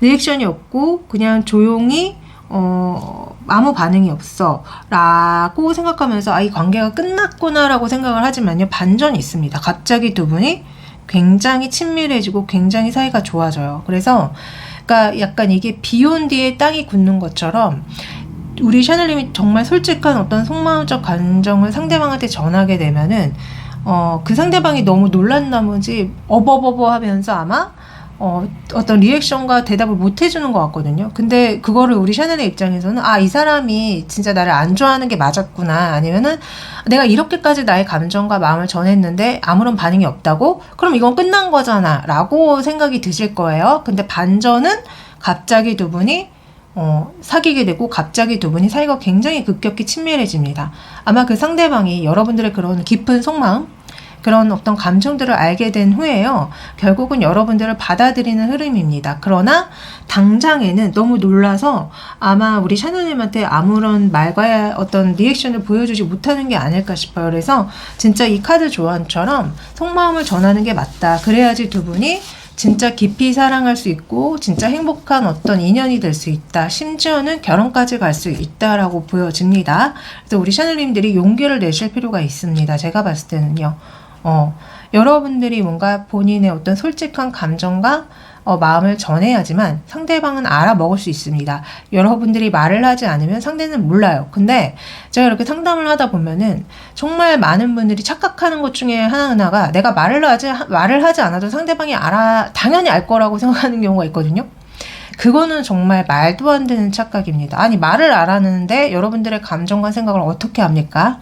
리액션이 없고 그냥 조용히 아무 반응이 없어 라고 생각하면서 이 관계가 끝났구나 라고 생각을 하지만요, 반전이 있습니다. 갑자기 두 분이 굉장히 친밀해지고 굉장히 사이가 좋아져요. 그래서 그러니까 약간 이게 비 온 뒤에 땅이 굳는 것처럼 우리 샤넬님이 정말 솔직한 어떤 속마음적 감정을 상대방한테 전하게 되면은 그 상대방이 너무 놀란 나머지 어버버버 하면서 아마 어떤 리액션과 대답을 못 해주는 것 같거든요. 근데 그거를 우리 샤넬의 입장에서는 이 사람이 진짜 나를 안 좋아하는 게 맞았구나, 아니면은 내가 이렇게까지 나의 감정과 마음을 전했는데 아무런 반응이 없다고? 그럼 이건 끝난 거잖아 라고 생각이 드실 거예요. 근데 반전은 갑자기 두 분이 사귀게 되고 갑자기 두 분이 사이가 굉장히 급격히 친밀해집니다. 아마 그 상대방이 여러분들의 그런 깊은 속마음, 그런 어떤 감정들을 알게 된 후에요, 결국은 여러분들을 받아들이는 흐름입니다. 그러나 당장에는 너무 놀라서 아마 우리 샤넬님한테 아무런 말과 어떤 리액션을 보여주지 못하는 게 아닐까 싶어요. 그래서 진짜 이 카드 조언처럼 속마음을 전하는 게 맞다. 그래야지 두 분이 진짜 깊이 사랑할 수 있고 진짜 행복한 어떤 인연이 될 수 있다. 심지어는 결혼까지 갈 수 있다라고 보여집니다. 그래서 우리 샤넬님들이 용기를 내실 필요가 있습니다. 제가 봤을 때는요. 여러분들이 뭔가 본인의 어떤 솔직한 감정과 마음을 전해야지만 상대방은 알아먹을 수 있습니다. 여러분들이 말을 하지 않으면 상대는 몰라요. 근데 제가 이렇게 상담을 하다 보면은 정말 많은 분들이 착각하는 것 중에 하나가 내가 말을 하지 않아도 상대방이 당연히 알 거라고 생각하는 경우가 있거든요. 그거는 정말 말도 안 되는 착각입니다. 아니, 말을 안 하는데 여러분들의 감정과 생각을 어떻게 합니까?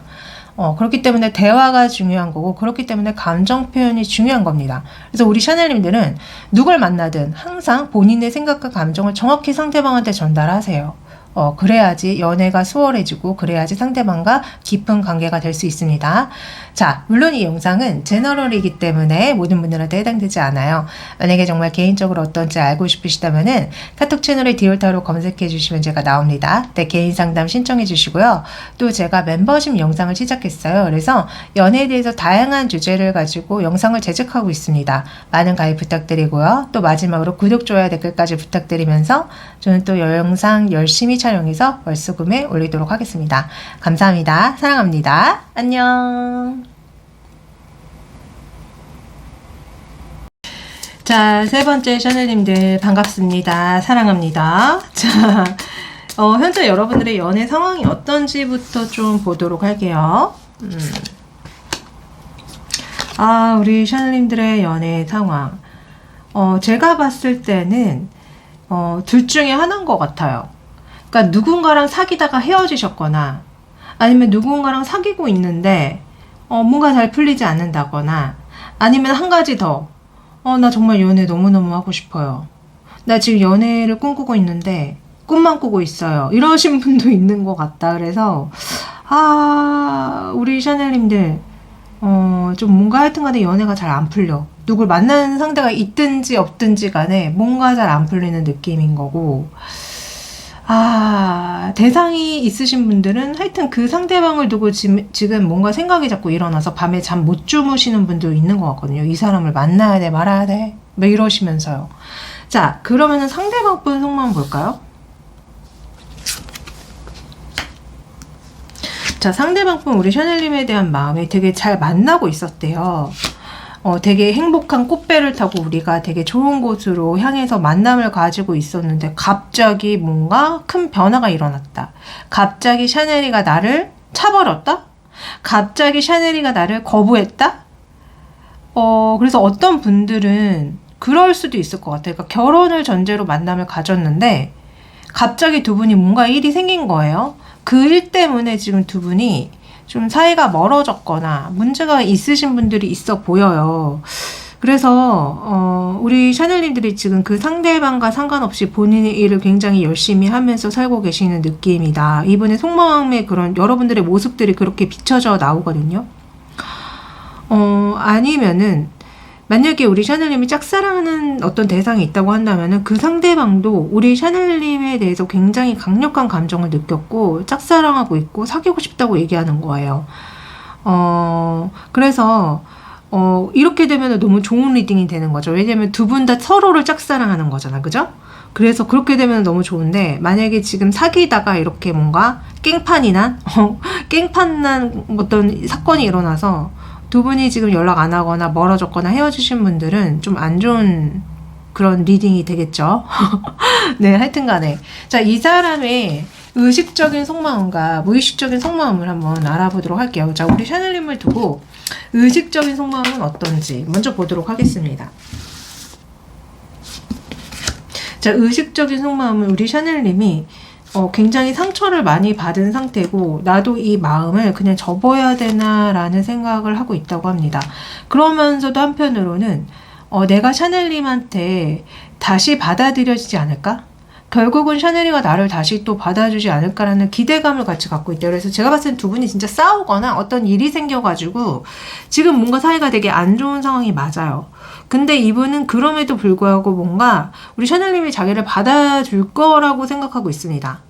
그렇기 때문에 대화가 중요한 거고, 그렇기 때문에 감정 표현이 중요한 겁니다. 그래서 우리 샤넬님들은 누굴 만나든 항상 본인의 생각과 감정을 정확히 상대방한테 전달하세요. 그래야지 연애가 수월해지고 그래야지 상대방과 깊은 관계가 될 수 있습니다. 자, 물론 이 영상은 제너럴이기 때문에 모든 분들한테 해당되지 않아요. 만약에 정말 개인적으로 어떤지 알고 싶으시다면은 카톡 채널에 디올타로 검색해 주시면 제가 나옵니다. 네, 개인 상담 신청해 주시고요. 또 제가 멤버십 영상을 시작했어요. 그래서 연애에 대해서 다양한 주제를 가지고 영상을 제작하고 있습니다. 많은 가입 부탁드리고요. 또 마지막으로 구독, 좋아요, 댓글까지 부탁드리면서 저는 또 영상 열심히 촬영해서 월수금에 올리도록 하겠습니다. 감사합니다. 사랑합니다. 안녕. 자, 세 번째 샤넬님들 반갑습니다. 사랑합니다. 자, 현재 여러분들의 연애 상황이 어떤지부터 좀 보도록 할게요. 우리 샤넬님들의 연애 상황. 제가 봤을 때는 둘 중에 하나인 것 같아요. 그러니까 누군가랑 사귀다가 헤어지셨거나 아니면 누군가랑 사귀고 있는데 뭔가 잘 풀리지 않는다거나, 아니면 한 가지 더, 나 정말 연애 너무너무 하고 싶어요. 나 지금 연애를 꿈꾸고 있는데 꿈만 꾸고 있어요. 이러신 분도 있는 것 같다. 그래서 우리 샤넬님들 좀 뭔가 하여튼 간에 연애가 잘 안 풀려. 누굴 만나는 상대가 있든지 없든지 간에 뭔가 잘 안 풀리는 느낌인 거고, 대상이 있으신 분들은 하여튼 그 상대방을 두고 지금 뭔가 생각이 자꾸 일어나서 밤에 잠 못 주무시는 분도 있는 것 같거든요. 이 사람을 만나야 돼, 말아야 돼, 뭐 이러시면서요. 자, 그러면은 상대방 분 속마음 볼까요? 자, 상대방 분 우리 샤넬님에 대한 마음이 되게 잘 만나고 있었대요. 되게 행복한 꽃배를 타고 우리가 되게 좋은 곳으로 향해서 만남을 가지고 있었는데 갑자기 뭔가 큰 변화가 일어났다. 갑자기 샤넬이가 나를 차버렸다? 갑자기 샤넬이가 나를 거부했다? 그래서 어떤 분들은 그럴 수도 있을 것 같아요. 그러니까 결혼을 전제로 만남을 가졌는데 갑자기 두 분이 뭔가 일이 생긴 거예요. 그 일 때문에 지금 두 분이 좀 사이가 멀어졌거나 문제가 있으신 분들이 있어 보여요. 그래서 우리 샤넬님들이 지금 그 상대방과 상관없이 본인의 일을 굉장히 열심히 하면서 살고 계시는 느낌이다. 이분의 속마음의 그런 여러분들의 모습들이 그렇게 비춰져 나오거든요. 아니면은 만약에 우리 샤넬님이 짝사랑하는 어떤 대상이 있다고 한다면은 그 상대방도 우리 샤넬님에 대해서 굉장히 강력한 감정을 느꼈고 짝사랑하고 있고 사귀고 싶다고 얘기하는 거예요. 그래서 이렇게 되면 너무 좋은 리딩이 되는 거죠. 왜냐면 두 분 다 서로를 짝사랑하는 거잖아, 그죠? 그래서 그렇게 되면 너무 좋은데 만약에 지금 사귀다가 이렇게 뭔가 깽판 난 어떤 사건이 일어나서 두 분이 지금 연락 안 하거나 멀어졌거나 헤어지신 분들은 좀 안 좋은 그런 리딩이 되겠죠. 네, 하여튼 간에. 자, 이 사람의 의식적인 속마음과 무의식적인 속마음을 한번 알아보도록 할게요. 자, 우리 샤넬님을 두고 의식적인 속마음은 어떤지 먼저 보도록 하겠습니다. 자, 의식적인 속마음은 우리 샤넬님이 굉장히 상처를 많이 받은 상태고 나도 이 마음을 그냥 접어야 되나 라는 생각을 하고 있다고 합니다. 그러면서도 한편으로는 내가 샤넬님한테 다시 받아들여지지 않을까? 결국은 샤넬이가 나를 다시 또 받아주지 않을까라는 기대감을 같이 갖고 있대요. 그래서 제가 봤을 땐 두 분이 진짜 싸우거나 어떤 일이 생겨가지고 지금 뭔가 사이가 되게 안 좋은 상황이 맞아요. 근데 이분은 그럼에도 불구하고 뭔가 우리 샤넬님이 자기를 받아줄 거라고 생각하고 있습니다.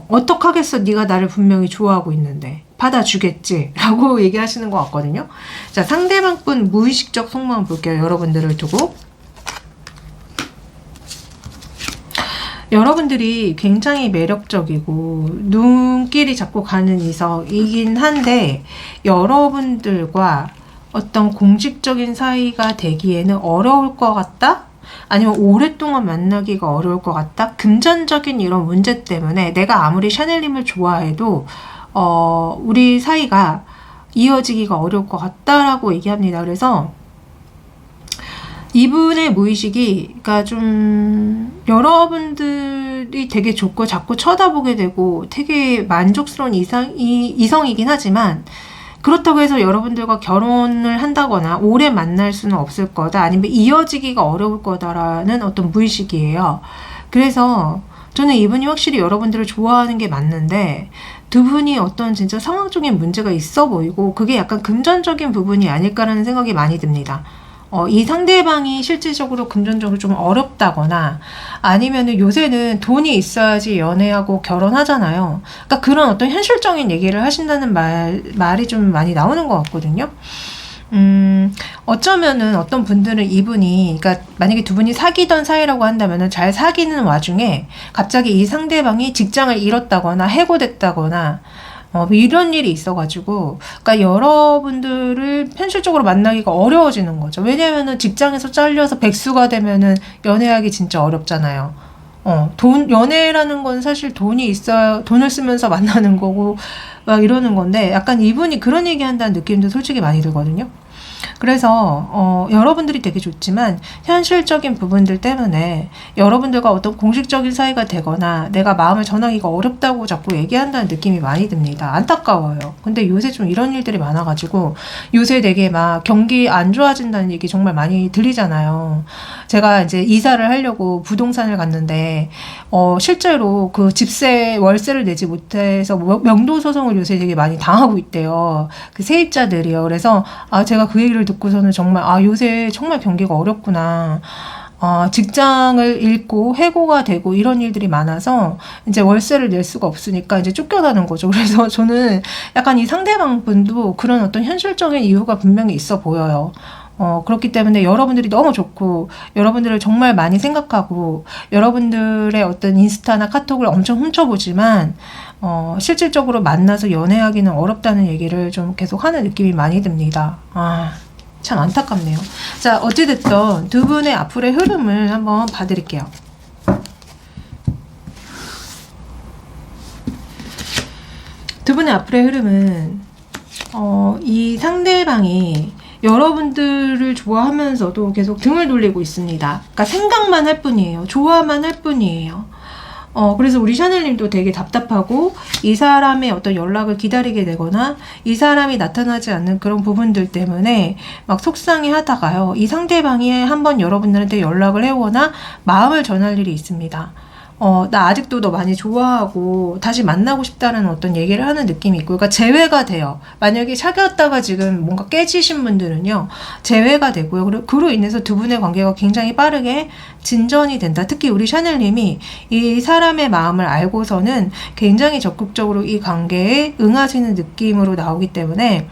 어떡하겠어, 네가 나를 분명히 좋아하고 있는데 받아주겠지 라고 얘기하시는 것 같거든요. 자, 상대방 분 무의식적 속마음 볼게요. 여러분들을 두고 여러분들이 굉장히 매력적이고 눈길이 자꾸 가는 이성이긴 한데 여러분들과 어떤 공식적인 사이가 되기에는 어려울 것 같다? 아니면 오랫동안 만나기가 어려울 것 같다? 금전적인 이런 문제 때문에 내가 아무리 샤넬님을 좋아해도 우리 사이가 이어지기가 어려울 것 같다라고 얘기합니다. 그래서 이분의 무의식이 그러니까 좀 여러분들이 되게 좋고 자꾸 쳐다보게 되고 되게 만족스러운 이성이긴 하지만 그렇다고 해서 여러분들과 결혼을 한다거나 오래 만날 수는 없을 거다. 아니면 이어지기가 어려울 거다라는 어떤 무의식이에요. 그래서 저는 이분이 확실히 여러분들을 좋아하는 게 맞는데 두 분이 어떤 진짜 상황적인 문제가 있어 보이고 그게 약간 금전적인 부분이 아닐까라는 생각이 많이 듭니다. 이 상대방이 실질적으로 금전적으로 좀 어렵다거나 아니면은 요새는 돈이 있어야지 연애하고 결혼하잖아요. 그러니까 그런 어떤 현실적인 얘기를 하신다는 말이 좀 많이 나오는 것 같거든요. 어쩌면은 어떤 분들은 이분이, 그러니까 만약에 두 분이 사귀던 사이라고 한다면은 잘 사귀는 와중에 갑자기 이 상대방이 직장을 잃었다거나 해고됐다거나 이런 일이 있어가지고, 그러니까 여러분들을 현실적으로 만나기가 어려워지는 거죠. 왜냐면은 직장에서 잘려서 백수가 되면은 연애하기 진짜 어렵잖아요. 연애라는 건 사실 돈이 있어야, 돈을 쓰면서 만나는 거고, 막 이러는 건데, 약간 이분이 그런 얘기 한다는 느낌도 솔직히 많이 들거든요. 그래서 여러분들이 되게 좋지만 현실적인 부분들 때문에 여러분들과 어떤 공식적인 사이가 되거나 내가 마음을 전하기가 어렵다고 자꾸 얘기한다는 느낌이 많이 듭니다. 안타까워요. 근데 요새 좀 이런 일들이 많아가지고 요새 되게 막 경기 안 좋아진다는 얘기 정말 많이 들리잖아요. 제가 이제 이사를 하려고 부동산을 갔는데 실제로 그 집세 월세를 내지 못해서 명도 소송을 요새 되게 많이 당하고 있대요. 그 세입자들이요. 그래서 제가 그 얘기를 듣고서는 정말 요새 정말 경기가 어렵구나. 직장을 잃고 해고가 되고 이런 일들이 많아서 이제 월세를 낼 수가 없으니까 이제 쫓겨나는 거죠. 그래서 저는 약간 이 상대방 분도 그런 어떤 현실적인 이유가 분명히 있어 보여요. 그렇기 때문에 여러분들이 너무 좋고 여러분들을 정말 많이 생각하고 여러분들의 어떤 인스타나 카톡을 엄청 훔쳐보지만 실질적으로 만나서 연애하기는 어렵다는 얘기를 좀 계속 하는 느낌이 많이 듭니다. 참 안타깝네요. 자, 어찌됐든 두 분의 앞으로의 흐름을 한번 봐드릴게요. 두 분의 앞으로의 흐름은 이 상대방이 여러분들을 좋아하면서도 계속 등을 돌리고 있습니다. 그러니까 생각만 할 뿐이에요. 좋아만 할 뿐이에요. 그래서 우리 샤넬님도 되게 답답하고 이 사람의 어떤 연락을 기다리게 되거나 이 사람이 나타나지 않는 그런 부분들 때문에 막 속상해 하다가요. 이 상대방이 한번 여러분들한테 연락을 해오거나 마음을 전할 일이 있습니다. 나 아직도 너 많이 좋아하고 다시 만나고 싶다는 어떤 얘기를 하는 느낌이 있고, 그러니까 재회가 돼요. 만약에 사귀었다가 지금 뭔가 깨지신 분들은요, 재회가 되고요. 그로 인해서 두 분의 관계가 굉장히 빠르게 진전이 된다. 특히 우리 샤넬님이 이 사람의 마음을 알고서는 굉장히 적극적으로 이 관계에 응하시는 느낌으로 나오기 때문에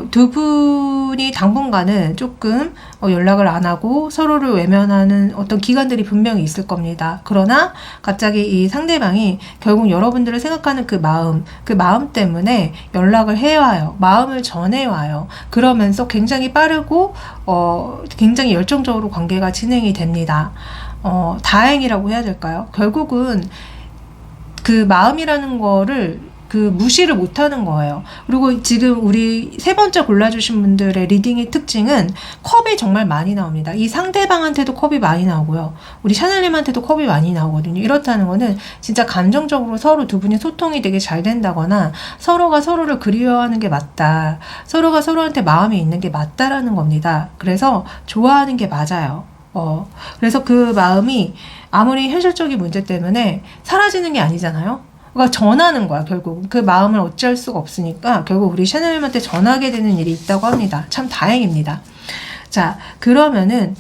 두 분이 당분간은 조금 연락을 안 하고 서로를 외면하는 어떤 기간들이 분명히 있을 겁니다. 그러나 갑자기 이 상대방이 결국 여러분들을 생각하는 그 마음 때문에 연락을 해와요. 마음을 전해와요. 그러면서 굉장히 빠르고 굉장히 열정적으로 관계가 진행이 됩니다. 다행이라고 해야 될까요? 결국은 그 마음이라는 거를 무시를 못하는 거예요. 그리고 지금 우리 세 번째 골라주신 분들의 리딩의 특징은 컵이 정말 많이 나옵니다. 이 상대방한테도 컵이 많이 나오고요. 우리 샤넬님한테도 컵이 많이 나오거든요. 이렇다는 거는 진짜 감정적으로 서로 두 분이 소통이 되게 잘 된다거나 서로가 서로를 그리워하는 게 맞다. 서로가 서로한테 마음이 있는 게 맞다라는 겁니다. 그래서 좋아하는 게 맞아요. 그래서 그 마음이 아무리 현실적인 문제 때문에 사라지는 게 아니잖아요. 그러니까 전하는 거야. 결국 그 마음을 어찌할 수가 없으니까 결국 우리 샤넬님한테 전하게 되는 일이 있다고 합니다. 참 다행입니다. 자, 그러면은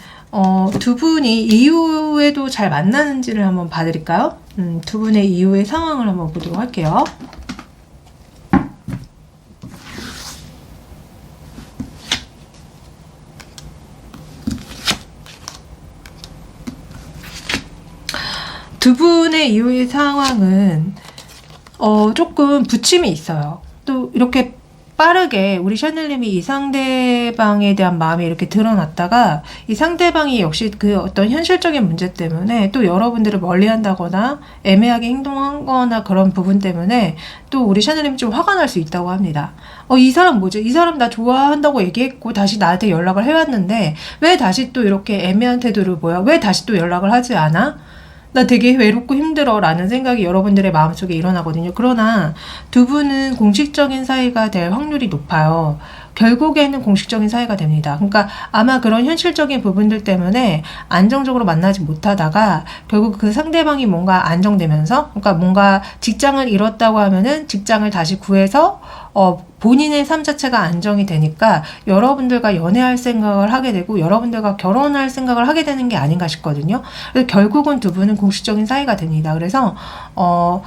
두 분이 이후에도 잘 만나는지를 한번 봐드릴까요? 두 분의 이후의 상황을 한번 보도록 할게요. 두 분의 이후의 상황은 조금 부침이 있어요. 또 이렇게 빠르게 우리 샤넬님이 이 상대방에 대한 마음이 이렇게 드러났다가 이 상대방이 역시 그 어떤 현실적인 문제 때문에 또 여러분들을 멀리한다거나 애매하게 행동하거나 그런 부분 때문에 또 우리 샤넬님이 좀 화가 날 수 있다고 합니다. 이 사람 뭐지? 이 사람 나 좋아한다고 얘기했고 다시 나한테 연락을 해왔는데 왜 다시 또 이렇게 애매한 태도를 보여? 왜 다시 또 연락을 하지 않아? 나 되게 외롭고 힘들어 라는 생각이 여러분들의 마음속에 일어나거든요. 그러나 두 분은 공식적인 사이가 될 확률이 높아요. 결국에는 공식적인 사이가 됩니다. 그러니까 아마 그런 현실적인 부분들 때문에 안정적으로 만나지 못하다가 결국 그 상대방이 뭔가 안정되면서, 그러니까 뭔가 직장을 잃었다고 하면은 직장을 다시 구해서 본인의 삶 자체가 안정이 되니까 여러분들과 연애할 생각을 하게 되고 여러분들과 결혼할 생각을 하게 되는 게 아닌가 싶거든요. 그래서 결국은 두 분은 공식적인 사이가 됩니다. 그래서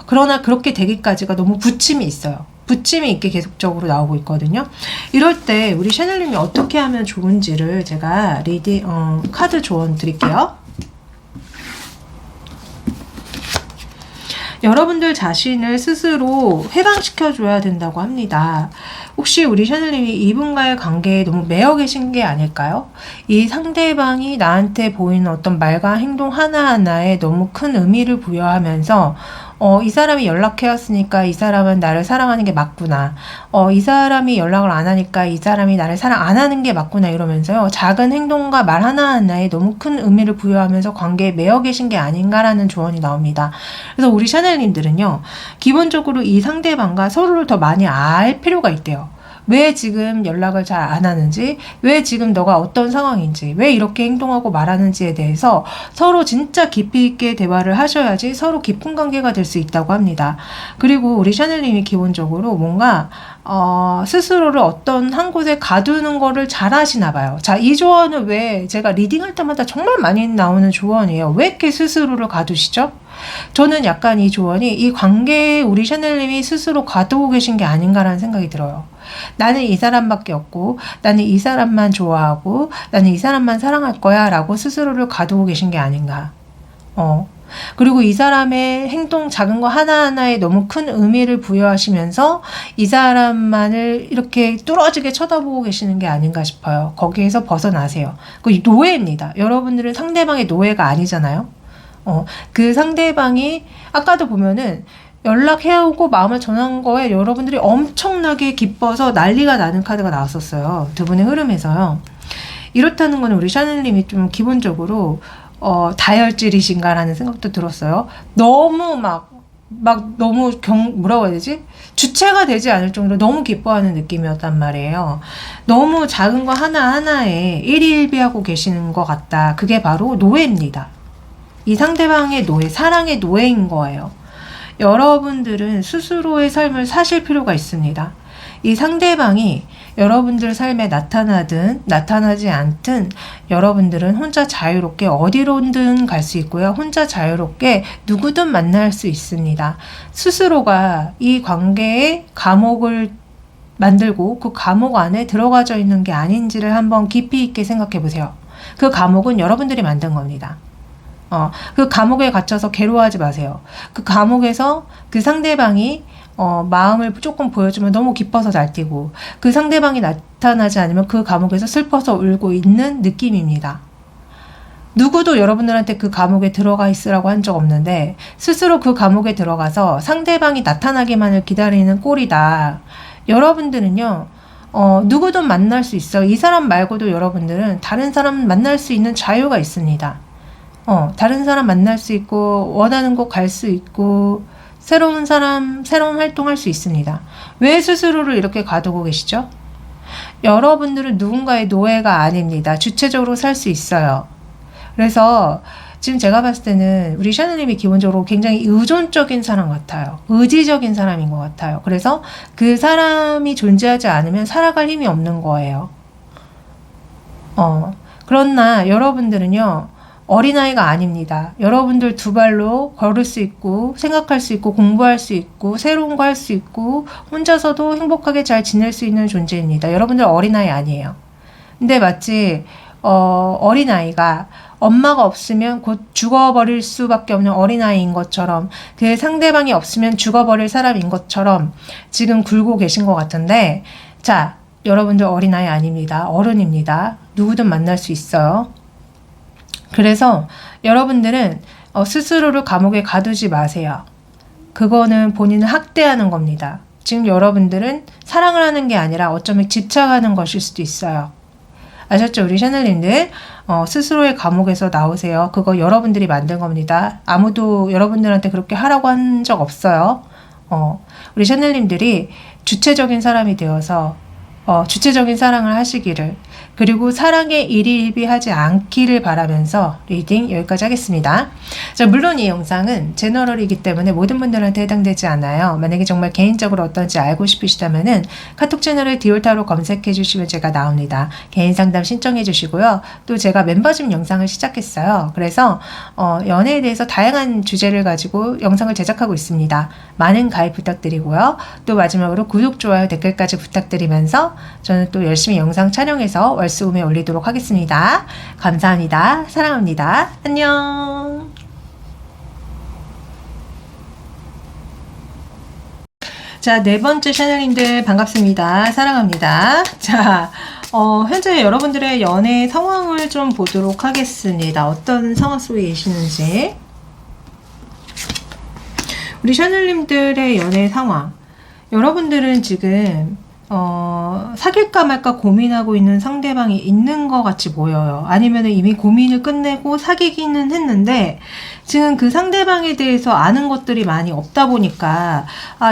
그러나 그렇게 되기까지가 너무 부침이 있어요. 부침이 있게 계속적으로 나오고 있거든요. 이럴 때 우리 샤넬님이 어떻게 하면 좋은지를 제가 카드 조언 드릴게요. 여러분들 자신을 스스로 해방시켜줘야 된다고 합니다. 혹시 우리 샤넬님이 이분과의 관계에 너무 매여 계신 게 아닐까요? 이 상대방이 나한테 보이는 어떤 말과 행동 하나하나에 너무 큰 의미를 부여하면서 이 사람이 연락해왔으니까 이 사람은 나를 사랑하는 게 맞구나. 이 사람이 연락을 안 하니까 이 사람이 나를 사랑 안 하는 게 맞구나 이러면서요. 작은 행동과 말 하나하나에 너무 큰 의미를 부여하면서 관계에 매여 계신 게 아닌가라는 조언이 나옵니다. 그래서 우리 샤넬님들은요. 기본적으로 이 상대방과 서로를 더 많이 알 필요가 있대요. 왜 지금 연락을 잘 안 하는지, 왜 지금 너가 어떤 상황인지, 왜 이렇게 행동하고 말하는지에 대해서 서로 진짜 깊이 있게 대화를 하셔야지 서로 깊은 관계가 될 수 있다고 합니다. 그리고 우리 샤넬님이 기본적으로 뭔가 스스로를 어떤 한 곳에 가두는 거를 잘 하시나 봐요. 자, 이 조언은 왜 제가 리딩할 때마다 정말 많이 나오는 조언이에요. 왜 이렇게 스스로를 가두시죠? 저는 약간 이 조언이 이 관계에 우리 샤넬님이 스스로 가두고 계신 게 아닌가라는 생각이 들어요. 나는 이 사람밖에 없고 나는 이 사람만 좋아하고 나는 이 사람만 사랑할 거야 라고 스스로를 가두고 계신 게 아닌가. 그리고 이 사람의 행동 작은 거 하나하나에 너무 큰 의미를 부여하시면서 이 사람만을 이렇게 뚫어지게 쳐다보고 계시는 게 아닌가 싶어요. 거기에서 벗어나세요. 그 노예입니다. 여러분들은 상대방의 노예가 아니잖아요. 그 상대방이 아까도 보면은 연락해오고 마음을 전한 거에 여러분들이 엄청나게 기뻐서 난리가 나는 카드가 나왔었어요. 두 분의 흐름에서요. 이렇다는 거는 우리 샤넬님이 좀 기본적으로 다혈질이신가라는 생각도 들었어요. 너무 막 너무 뭐라고 해야 되지? 주체가 되지 않을 정도로 너무 기뻐하는 느낌이었단 말이에요. 너무 작은 거 하나하나에 일희일비하고 계시는 것 같다. 그게 바로 노예입니다. 이 상대방의 노예, 사랑의 노예인 거예요. 여러분들은 스스로의 삶을 사실 필요가 있습니다. 이 상대방이 여러분들 삶에 나타나든 나타나지 않든 여러분들은 혼자 자유롭게 어디로든 갈 수 있고요. 혼자 자유롭게 누구든 만날 수 있습니다. 스스로가 이 관계에 감옥을 만들고 그 감옥 안에 들어가져 있는 게 아닌지를 한번 깊이 있게 생각해 보세요. 그 감옥은 여러분들이 만든 겁니다. 그 감옥에 갇혀서 괴로워하지 마세요. 그 감옥에서 그 상대방이 마음을 조금 보여주면 너무 기뻐서 날뛰고 그 상대방이 나타나지 않으면 그 감옥에서 슬퍼서 울고 있는 느낌입니다. 누구도 여러분들한테 그 감옥에 들어가 있으라고 한 적 없는데 스스로 그 감옥에 들어가서 상대방이 나타나기만을 기다리는 꼴이다. 여러분들은요. 누구든 만날 수 있어요. 이 사람 말고도 여러분들은 다른 사람 만날 수 있는 자유가 있습니다. 다른 사람 만날 수 있고 원하는 곳 갈 수 있고 새로운 사람, 새로운 활동할 수 있습니다. 왜 스스로를 이렇게 가두고 계시죠? 여러분들은 누군가의 노예가 아닙니다. 주체적으로 살 수 있어요. 그래서 지금 제가 봤을 때는 우리 샤넬님이 기본적으로 굉장히 의존적인 사람 같아요. 의지적인 사람인 것 같아요. 그래서 그 사람이 존재하지 않으면 살아갈 힘이 없는 거예요. 그러나 여러분들은요. 어린아이가 아닙니다. 여러분들 두 발로 걸을 수 있고 생각할 수 있고 공부할 수 있고 새로운 거 할 수 있고 혼자서도 행복하게 잘 지낼 수 있는 존재입니다. 여러분들 어린아이 아니에요. 근데 마치 어린아이가 엄마가 없으면 곧 죽어버릴 수밖에 없는 어린아이인 것처럼 그 상대방이 없으면 죽어버릴 사람인 것처럼 지금 굴고 계신 것 같은데 자, 여러분들 어린아이 아닙니다. 어른입니다. 누구든 만날 수 있어요. 그래서 여러분들은 스스로를 감옥에 가두지 마세요. 그거는 본인을 학대하는 겁니다. 지금 여러분들은 사랑을 하는 게 아니라 어쩌면 집착하는 것일 수도 있어요. 아셨죠? 우리 샤넬님들 스스로의 감옥에서 나오세요. 그거 여러분들이 만든 겁니다. 아무도 여러분들한테 그렇게 하라고 한 적 없어요. 우리 샤넬님들이 주체적인 사람이 되어서 주체적인 사랑을 하시기를 그리고 사랑에 일희일비하지 않기를 바라면서 리딩 여기까지 하겠습니다. 자, 물론 이 영상은 제너럴이기 때문에 모든 분들한테 해당되지 않아요. 만약에 정말 개인적으로 어떤지 알고 싶으시다면은 카톡 채널을 디올타로 검색해 주시면 제가 나옵니다. 개인 상담 신청해 주시고요. 또 제가 멤버십 영상을 시작했어요. 그래서 연애에 대해서 다양한 주제를 가지고 영상을 제작하고 있습니다. 많은 가입 부탁드리고요. 또 마지막으로 구독, 좋아요, 댓글까지 부탁드리면서 저는 또 열심히 영상 촬영해서 월수금에 올리도록 하겠습니다. 감사합니다. 사랑합니다. 안녕. 자, 네 번째 샤넬님들 반갑습니다. 사랑합니다. 자, 현재 여러분들의 연애 상황을 좀 보도록 하겠습니다. 어떤 상황 속에 계시는지. 우리 샤넬님들의 연애 상황, 여러분들은 지금 사귈까 말까 고민하고 있는 상대방이 있는 것 같이 보여요. 아니면 이미 고민을 끝내고 사귀기는 했는데 지금 그 상대방에 대해서 아는 것들이 많이 없다 보니까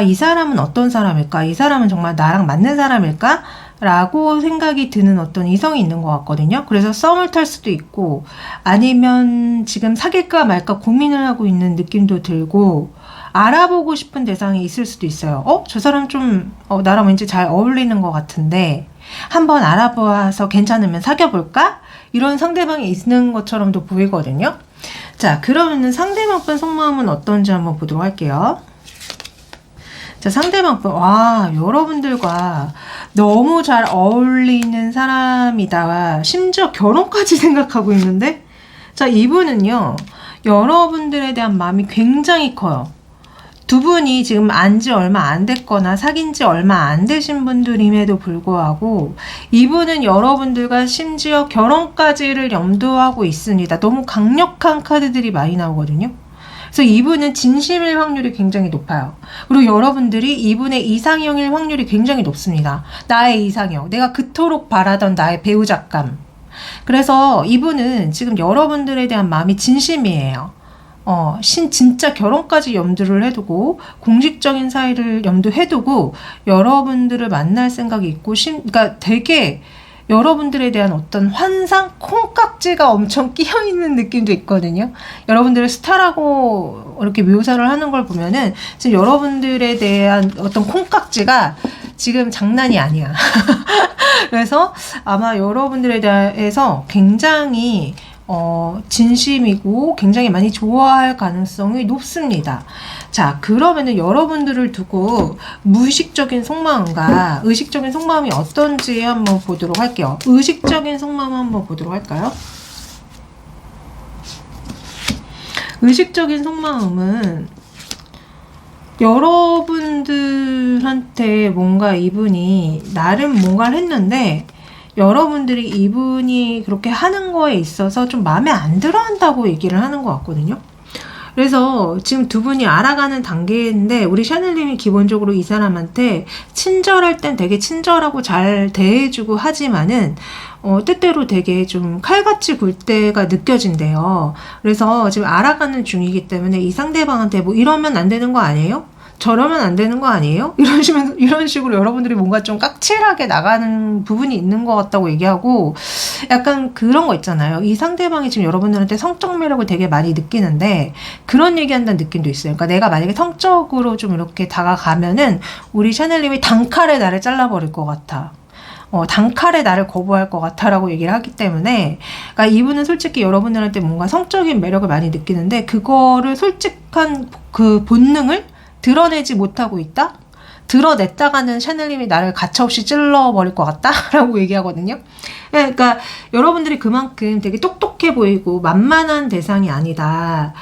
이 사람은 어떤 사람일까? 이 사람은 정말 나랑 맞는 사람일까? 라고 생각이 드는 어떤 이성이 있는 것 같거든요. 그래서 썸을 탈 수도 있고 아니면 지금 사귈까 말까 고민을 하고 있는 느낌도 들고 알아보고 싶은 대상이 있을 수도 있어요. 저 사람 좀 나랑 왠지 잘 어울리는 것 같은데 한번 알아봐서 괜찮으면 사귀어볼까? 이런 상대방이 있는 것처럼도 보이거든요. 자, 그러면은 상대방 분 속마음은 어떤지 한번 보도록 할게요. 자, 상대방 분, 여러분들과 너무 잘 어울리는 사람이다. 심지어 결혼까지 생각하고 있는데, 자, 이분은요, 여러분들에 대한 마음이 굉장히 커요. 두 분이 지금 안지 얼마 안 됐거나 사귄 지 얼마 안 되신 분들임에도 불구하고 이분은 여러분들과 심지어 결혼까지를 염두하고 있습니다. 너무 강력한 카드들이 많이 나오거든요. 그래서 이분은 진심일 확률이 굉장히 높아요. 그리고 여러분들이 이분의 이상형일 확률이 굉장히 높습니다. 나의 이상형, 내가 그토록 바라던 나의 배우자감. 그래서 이분은 지금 여러분들에 대한 마음이 진심이에요. 진짜 결혼까지 염두를 해두고 공식적인 사이를 염두해두고 여러분들을 만날 생각이 있고 그러니까 되게 여러분들에 대한 어떤 환상, 콩깍지가 엄청 끼어있는 느낌도 있거든요. 여러분들을 스타라고 이렇게 묘사를 하는 걸 보면은 지금 여러분들에 대한 어떤 콩깍지가 지금 장난이 아니야. 그래서 아마 여러분들에 대해서 굉장히 진심이고 굉장히 많이 좋아할 가능성이 높습니다. 자, 그러면은 여러분들을 두고 무의식적인 속마음과 의식적인 속마음이 어떤지 한번 보도록 할게요. 의식적인 속마음 한번 보도록 할까요? 의식적인 속마음은 여러분들한테 뭔가 이분이 나름 뭔가를 했는데 여러분들이 이분이 그렇게 하는 거에 있어서 좀 마음에 안 들어 한다고 얘기를 하는 것 같거든요. 그래서 지금 두 분이 알아가는 단계인데 우리 샤넬님이 기본적으로 이 사람한테 친절할 땐 되게 친절하고 잘 대해주고 하지만은 때때로 되게 좀 칼같이 굴 때가 느껴진대요. 그래서 지금 알아가는 중이기 때문에 이 상대방한테 뭐 이러면 안 되는 거 아니에요? 저러면 안 되는 거 아니에요? 이런 식으로 여러분들이 뭔가 좀 깍칠하게 나가는 부분이 있는 것 같다고 얘기하고 약간 그런 거 있잖아요. 이 상대방이 지금 여러분들한테 성적 매력을 되게 많이 느끼는데 그런 얘기한다는 느낌도 있어요. 그러니까 내가 만약에 성적으로 좀 이렇게 다가가면은 우리 샤넬님이 단칼에 나를 잘라버릴 것 같아. 단칼에 나를 거부할 것 같아 라고 얘기를 하기 때문에 그러니까 이분은 솔직히 여러분들한테 뭔가 성적인 매력을 많이 느끼는데 그거를 솔직한 그 본능을 드러내지 못하고 있다? 드러냈다가는 샤넬님이 나를 가차없이 찔러버릴 것 같다? 라고 얘기하거든요. 그러니까 여러분들이 그만큼 되게 똑똑해 보이고 만만한 대상이 아니다.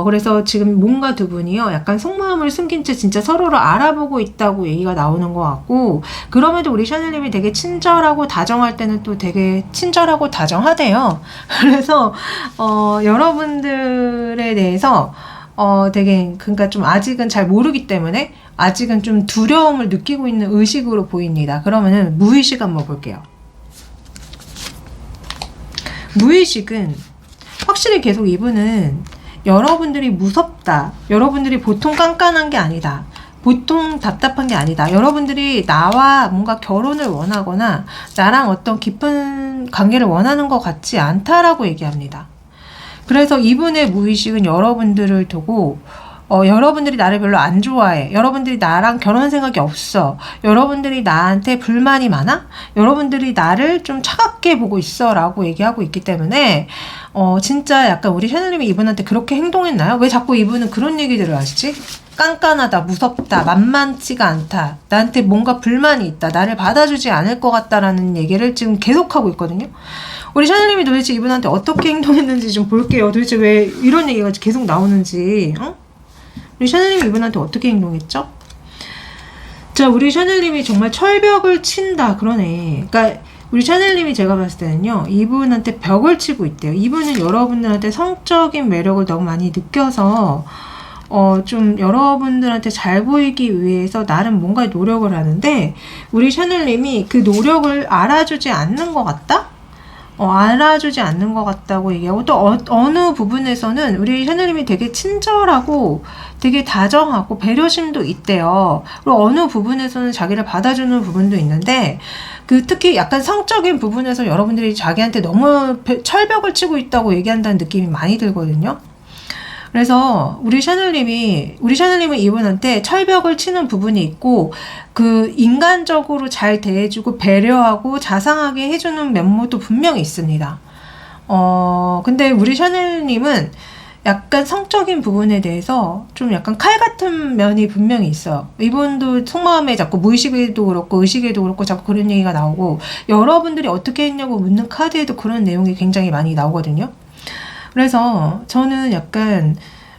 그래서 지금 뭔가 두 분이요, 약간 속마음을 숨긴 채 진짜 서로를 알아보고 있다고 얘기가 나오는 것 같고, 그럼에도 우리 샤넬님이 되게 친절하고 다정할 때는 또 되게 친절하고 다정하대요. 그래서, 여러분들에 대해서 되게 그러니까 좀 아직은 잘 모르기 때문에 아직은 좀 두려움을 느끼고 있는 의식으로 보입니다. 그러면은 무의식 한번 볼게요. 무의식은 확실히 계속 이분은 여러분들이 무섭다. 여러분들이 보통 깐깐한 게 아니다. 보통 답답한 게 아니다. 여러분들이 나와 뭔가 결혼을 원하거나 나랑 어떤 깊은 관계를 원하는 것 같지 않다라고 얘기합니다. 그래서 이분의 무의식은 여러분들을 두고 여러분들이 나를 별로 안 좋아해. 여러분들이 나랑 결혼 생각이 없어. 여러분들이 나한테 불만이 많아? 여러분들이 나를 좀 차갑게 보고 있어 라고 얘기하고 있기 때문에 진짜 약간 우리 샤넬님이 이분한테 그렇게 행동했나요? 왜 자꾸 이분은 그런 얘기들을 하시지? 깐깐하다, 무섭다, 만만치가 않다, 나한테 뭔가 불만이 있다, 나를 받아주지 않을 것 같다라는 얘기를 지금 계속하고 있거든요. 우리 샤넬님이 도대체 이분한테 어떻게 행동했는지 좀 볼게요. 도대체 왜 이런 얘기가 계속 나오는지. 우리 샤넬님이 이분한테 어떻게 행동했죠? 자, 우리 샤넬님이 정말 철벽을 친다 그러네. 그러니까 우리 샤넬님이 제가 봤을 때는요, 이분한테 벽을 치고 있대요. 이분은 여러분들한테 성적인 매력을 너무 많이 느껴서 좀 여러분들한테 잘 보이기 위해서 나름 뭔가 노력을 하는데, 우리 샤넬님이 그 노력을 알아주지 않는 것 같다? 알아주지 않는 것 같다고 얘기하고, 또 어느 부분에서는 우리 샤넬님이 되게 친절하고 되게 다정하고 배려심도 있대요. 그리고 어느 부분에서는 자기를 받아주는 부분도 있는데, 특히 약간 성적인 부분에서 여러분들이 자기한테 너무 철벽을 치고 있다고 얘기한다는 느낌이 많이 들거든요. 그래서 우리 샤넬님은 이분한테 철벽을 치는 부분이 있고, 인간적으로 잘 대해주고 배려하고 자상하게 해주는 면모도 분명히 있습니다. 근데 우리 샤넬님은 약간 성적인 부분에 대해서 좀 약간 칼 같은 면이 분명히 있어요. 이분도 속마음에 자꾸 무의식에도 그렇고 의식에도 그렇고 자꾸 그런 얘기가 나오고, 여러분들이 어떻게 했냐고 묻는 카드에도 그런 내용이 굉장히 많이 나오거든요. 그래서 저는 약간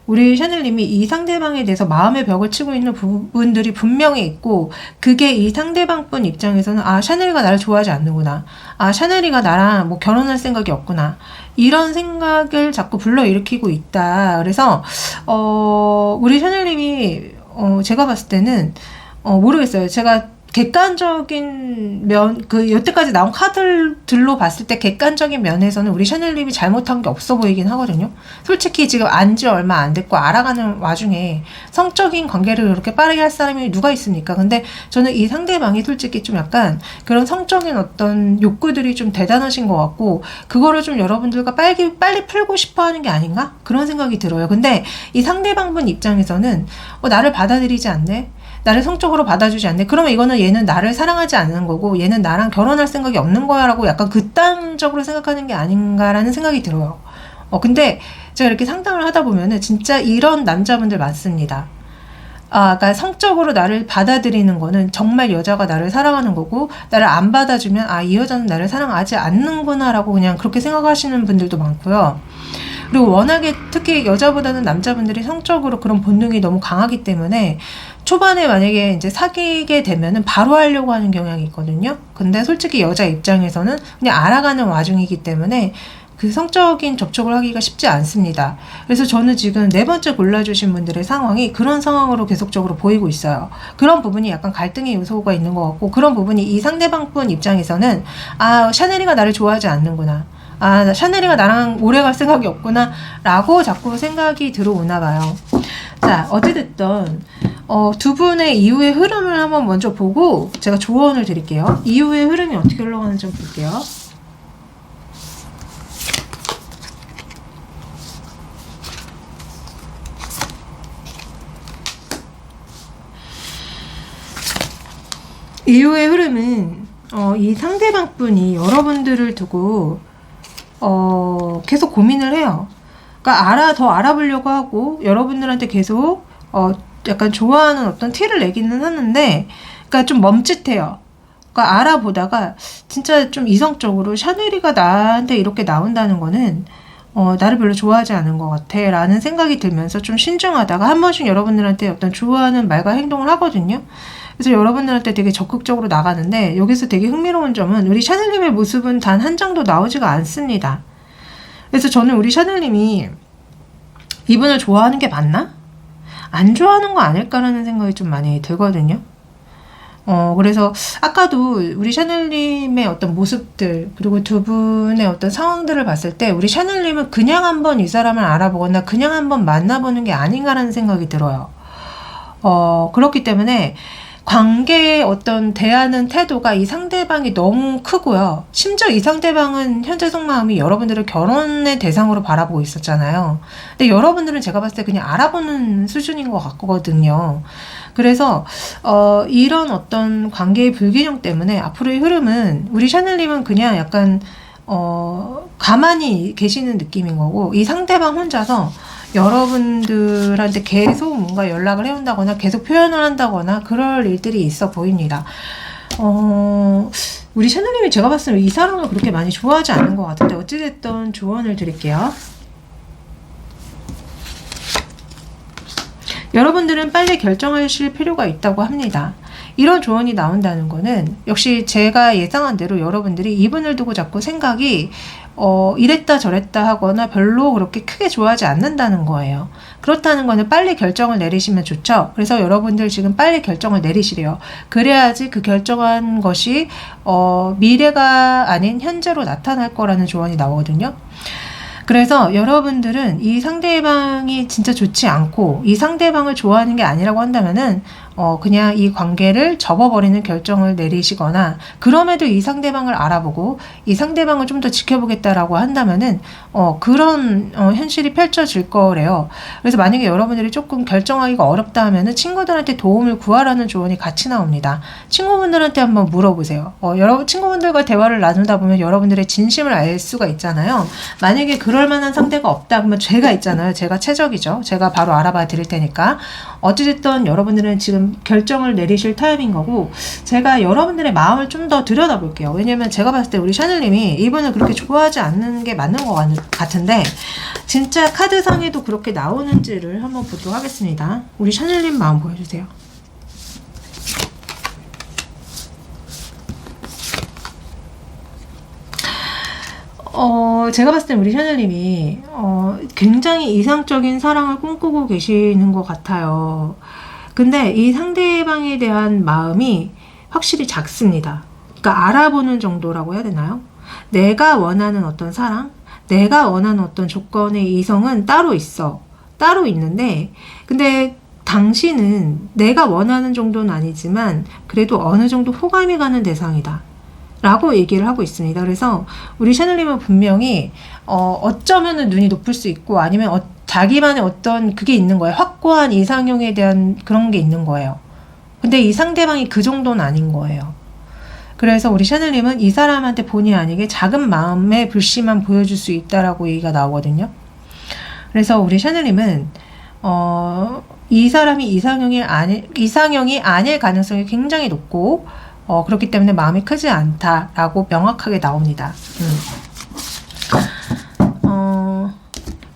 우리 샤넬님이 이 상대방에 대해서 마음의 벽을 치고 있는 부분들이 분명히 있고, 그게 이 상대방분 입장에서는 샤넬이가 나를 좋아하지 않는구나, 샤넬이가 나랑 뭐 결혼할 생각이 없구나, 이런 생각을 자꾸 불러일으키고 있다. 그래서 우리 샤넬님이 제가 봤을 때는 모르겠어요. 제가 객관적인 여태까지 나온 카드들로 봤을 때 객관적인 면에서는 우리 샤넬님이 잘못한 게 없어 보이긴 하거든요. 솔직히 지금 안지 얼마 안 됐고 알아가는 와중에 성적인 관계를 그렇게 빠르게 할 사람이 누가 있습니까? 근데 저는 이 상대방이 솔직히 좀 약간 그런 성적인 어떤 욕구들이 좀 대단하신 것 같고, 그거를 좀 여러분들과 빨리 풀고 싶어 하는 게 아닌가? 그런 생각이 들어요. 근데 이 상대방분 입장에서는 나를 받아들이지 않네? 나를 성적으로 받아주지 않네? 그러면 이거는 얘는 나를 사랑하지 않는 거고, 얘는 나랑 결혼할 생각이 없는 거야 라고 약간 극단적으로 생각하는 게 아닌가라는 생각이 들어요. 근데 제가 이렇게 상담을 하다 보면은 진짜 이런 남자분들 많습니다. 그러니까 성적으로 나를 받아들이는 거는 정말 여자가 나를 사랑하는 거고, 나를 안 받아주면 이 여자는 나를 사랑하지 않는구나 라고 그냥 그렇게 생각하시는 분들도 많고요. 그리고 워낙에 특히 여자보다는 남자분들이 성적으로 그런 본능이 너무 강하기 때문에 초반에 만약에 이제 사귀게 되면은 바로 하려고 하는 경향이 있거든요. 근데 솔직히 여자 입장에서는 그냥 알아가는 와중이기 때문에 그 성적인 접촉을 하기가 쉽지 않습니다. 그래서 저는 지금 4번째 골라주신 분들의 상황이 그런 상황으로 계속적으로 보이고 있어요. 그런 부분이 약간 갈등의 요소가 있는 것 같고, 그런 부분이 이 상대방분 입장에서는 샤넬이가 나를 좋아하지 않는구나, 샤넬이가 나랑 오래 갈 생각이 없구나 라고 자꾸 생각이 들어오나 봐요. 자, 어찌됐든 두 분의 이후의 흐름을 한번 먼저 보고 제가 조언을 드릴게요. 이후의 흐름이 어떻게 흘러가는지 좀 볼게요. 이후의 흐름은 이 상대방 분이 여러분들을 두고 계속 고민을 해요. 그러니까 더 알아보려고 하고, 여러분들한테 계속 약간 좋아하는 어떤 티를 내기는 하는데, 그러니까 좀 멈칫해요. 그러니까 알아보다가 진짜 좀 이성적으로 샤넬이가 나한테 이렇게 나온다는 거는 나를 별로 좋아하지 않은 것 같아 라는 생각이 들면서 좀 신중하다가 한 번씩 여러분들한테 어떤 좋아하는 말과 행동을 하거든요. 그래서 여러분들한테 되게 적극적으로 나가는데, 여기서 되게 흥미로운 점은 우리 샤넬님의 모습은 단 한 장도 나오지가 않습니다. 그래서 저는 우리 샤넬님이 이분을 좋아하는 게 맞나? 안 좋아하는 거 아닐까라는 생각이 좀 많이 들거든요. 그래서 아까도 우리 샤넬님의 어떤 모습들, 그리고 두 분의 어떤 상황들을 봤을 때 우리 샤넬님은 그냥 한번 이 사람을 알아보거나 그냥 한번 만나보는 게 아닌가라는 생각이 들어요. 그렇기 때문에 관계의 어떤 대하는 태도가 이 상대방이 너무 크고요. 심지어 이 상대방은 현재 속마음이 여러분들을 결혼의 대상으로 바라보고 있었잖아요. 근데 여러분들은 제가 봤을 때 그냥 알아보는 수준인 것 같거든요. 그래서 이런 어떤 관계의 불균형 때문에 앞으로의 흐름은 우리 샤넬님은 그냥 약간 가만히 계시는 느낌인 거고, 이 상대방 혼자서 여러분들한테 계속 뭔가 연락을 해온다거나 계속 표현을 한다거나 그럴 일들이 있어 보입니다. 우리 샤넬님이 제가 봤을 때 이 사람을 그렇게 많이 좋아하지 않는 것 같은데, 어찌됐든 조언을 드릴게요. 여러분들은 빨리 결정하실 필요가 있다고 합니다. 이런 조언이 나온다는 거는 역시 제가 예상한 대로 여러분들이 이분을 두고 자꾸 생각이 이랬다 저랬다 하거나 별로 그렇게 크게 좋아하지 않는다는 거예요. 그렇다는 거는 빨리 결정을 내리시면 좋죠. 그래서 여러분들 지금 빨리 결정을 내리시래요. 그래야지 그 결정한 것이 미래가 아닌 현재로 나타날 거라는 조언이 나오거든요. 그래서 여러분들은 이 상대방이 진짜 좋지 않고 이 상대방을 좋아하는 게 아니라고 한다면은 그냥 이 관계를 접어버리는 결정을 내리시거나, 그럼에도 이 상대방을 알아보고 이 상대방을 좀 더 지켜보겠다라고 한다면은 그런 현실이 펼쳐질 거래요. 그래서 만약에 여러분들이 조금 결정하기가 어렵다 하면은 친구들한테 도움을 구하라는 조언이 같이 나옵니다. 친구분들한테 한번 물어보세요. 여러분 친구분들과 대화를 나누다 보면 여러분들의 진심을 알 수가 있잖아요. 만약에 그럴 만한 상대가 없다 그러면 제가 있잖아요. 제가 최적이죠. 제가 바로 알아봐 드릴 테니까. 어찌됐든 여러분들은 지금 결정을 내리실 타임인 거고, 제가 여러분들의 마음을 좀 더 들여다볼게요. 왜냐면 제가 봤을 때 우리 샤넬님이 이분을 그렇게 좋아하지 않는 게 맞는 것 같은데, 진짜 카드상에도 그렇게 나오는지를 한번 보도록 하겠습니다. 우리 샤넬님 마음 보여주세요. 제가 봤을 때 우리 샤넬님이 굉장히 이상적인 사랑을 꿈꾸고 계시는 것 같아요. 근데 이 상대방에 대한 마음이 확실히 작습니다. 그러니까 알아보는 정도라고 해야 되나요? 내가 원하는 어떤 사랑, 내가 원하는 어떤 조건의 이성은 따로 있어. 따로 있는데, 근데 당신은 내가 원하는 정도는 아니지만 그래도 어느 정도 호감이 가는 대상이다 라고 얘기를 하고 있습니다. 그래서 우리 샤넬님은 분명히 어쩌면은 눈이 높을 수 있고, 아니면 자기만의 어떤 그게 있는 거예요. 확고한 이상형에 대한 그런 게 있는 거예요. 근데 이 상대방이 그 정도는 아닌 거예요. 그래서 우리 샤넬님은 이 사람한테 본의 아니게 작은 마음의 불씨만 보여줄 수 있다라고 얘기가 나오거든요. 그래서 우리 샤넬님은 이 사람이 이상형이 아닐 가능성이 굉장히 높고, 그렇기 때문에 마음이 크지 않다라고 명확하게 나옵니다.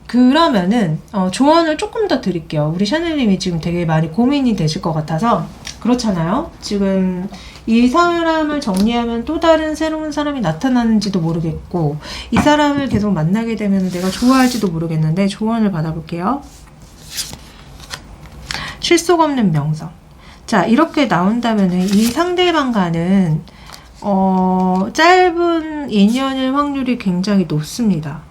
그러면은 조언을 조금 더 드릴게요. 우리 샤넬님이 지금 되게 많이 고민이 되실 것 같아서. 그렇잖아요. 지금 이 사람을 정리하면 또 다른 새로운 사람이 나타나는지도 모르겠고, 이 사람을 계속 만나게 되면 내가 좋아할지도 모르겠는데, 조언을 받아볼게요. 실속 없는 명성. 자, 이렇게 나온다면은 이 상대방과는 짧은 인연일 확률이 굉장히 높습니다.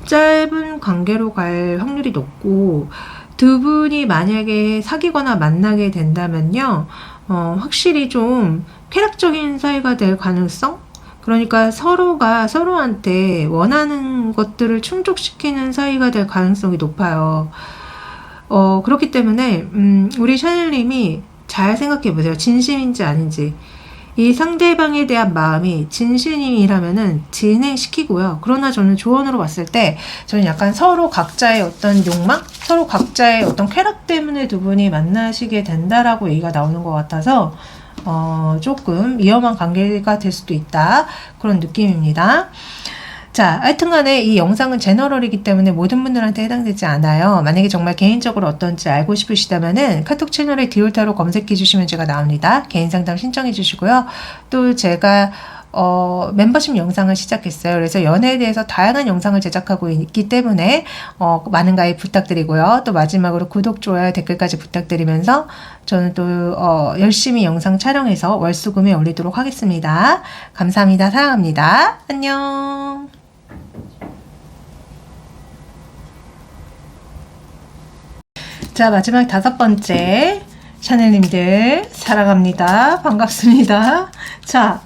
짧은 관계로 갈 확률이 높고, 두 분이 만약에 사귀거나 만나게 된다면요, 확실히 좀 쾌락적인 사이가 될 가능성? 그러니까 서로가 서로한테 원하는 것들을 충족시키는 사이가 될 가능성이 높아요. 그렇기 때문에 우리 샤넬님이 잘 생각해 보세요. 진심인지 아닌지. 이 상대방에 대한 마음이 진심이라면은 진행시키고요. 그러나 저는 조언으로 봤을 때, 저는 약간 서로 각자의 어떤 욕망, 서로 각자의 어떤 쾌락 때문에 두 분이 만나시게 된다라고 얘기가 나오는 것 같아서 조금 위험한 관계가 될 수도 있다, 그런 느낌입니다. 자, 하여튼간에 이 영상은 제너럴이기 때문에 모든 분들한테 해당되지 않아요. 만약에 정말 개인적으로 어떤지 알고 싶으시다면은 카톡 채널에 디올타로 검색해 주시면 제가 나옵니다. 개인 상담 신청해 주시고요. 또 제가 멤버십 영상을 시작했어요. 그래서 연애에 대해서 다양한 영상을 제작하고 있기 때문에 많은 가입 부탁드리고요. 또 마지막으로 구독, 좋아요, 댓글까지 부탁드리면서 저는 또 열심히 영상 촬영해서 월수금에 올리도록 하겠습니다. 감사합니다. 사랑합니다. 안녕. 자, 마지막 5번째 샤넬님들 사랑합니다. 반갑습니다. 자,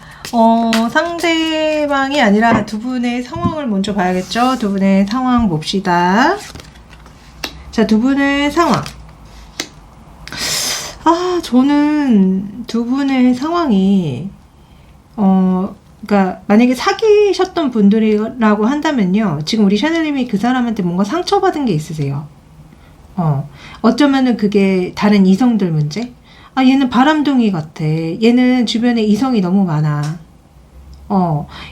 상대방이 아니라 두 분의 상황을 먼저 봐야겠죠. 두 분의 상황 봅시다. 자, 두 분의 상황. 저는 두 분의 상황이 그러니까 만약에 사귀셨던 분들이라고 한다면요, 지금 우리 샤넬님이 그 사람한테 뭔가 상처받은 게 있으세요. 어쩌면은 그게 다른 이성들 문제? 얘는 바람둥이 같아. 얘는 주변에 이성이 너무 많아.